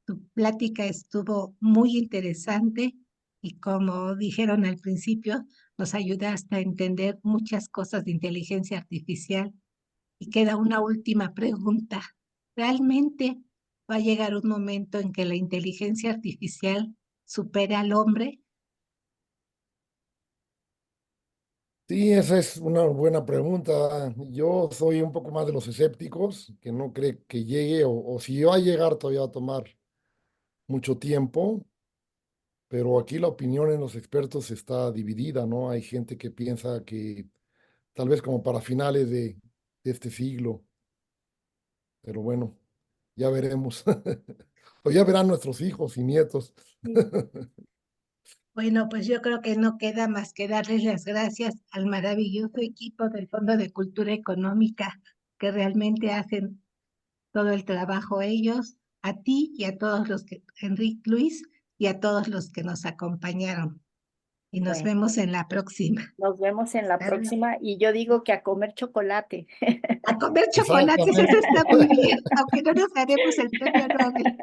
Tu plática estuvo muy interesante y como dijeron al principio, nos ayudaste a entender muchas cosas de inteligencia artificial. Y queda una última pregunta. ¿Realmente va a llegar un momento en que la inteligencia artificial supere al hombre? Sí, esa es una buena pregunta. Yo soy un poco más de los escépticos, que no cree que llegue, o si va a llegar todavía va a tomar mucho tiempo, pero aquí la opinión en los expertos está dividida, ¿no? Hay gente que piensa que tal vez como para finales de este siglo, pero bueno, ya veremos. O ya verán nuestros hijos y nietos. Bueno, pues yo creo que no queda más que darles las gracias al maravilloso equipo del Fondo de Cultura Económica que realmente hacen todo el trabajo ellos, a ti y a todos los que, Enrique Luis, y a todos los que nos acompañaron. Y nos bueno, vemos en la próxima. nos vemos en la Hasta luego. próxima y yo digo que a comer chocolate. A comer chocolates, eso Exactamente. está muy bien, aunque no nos daremos el premio Nobel.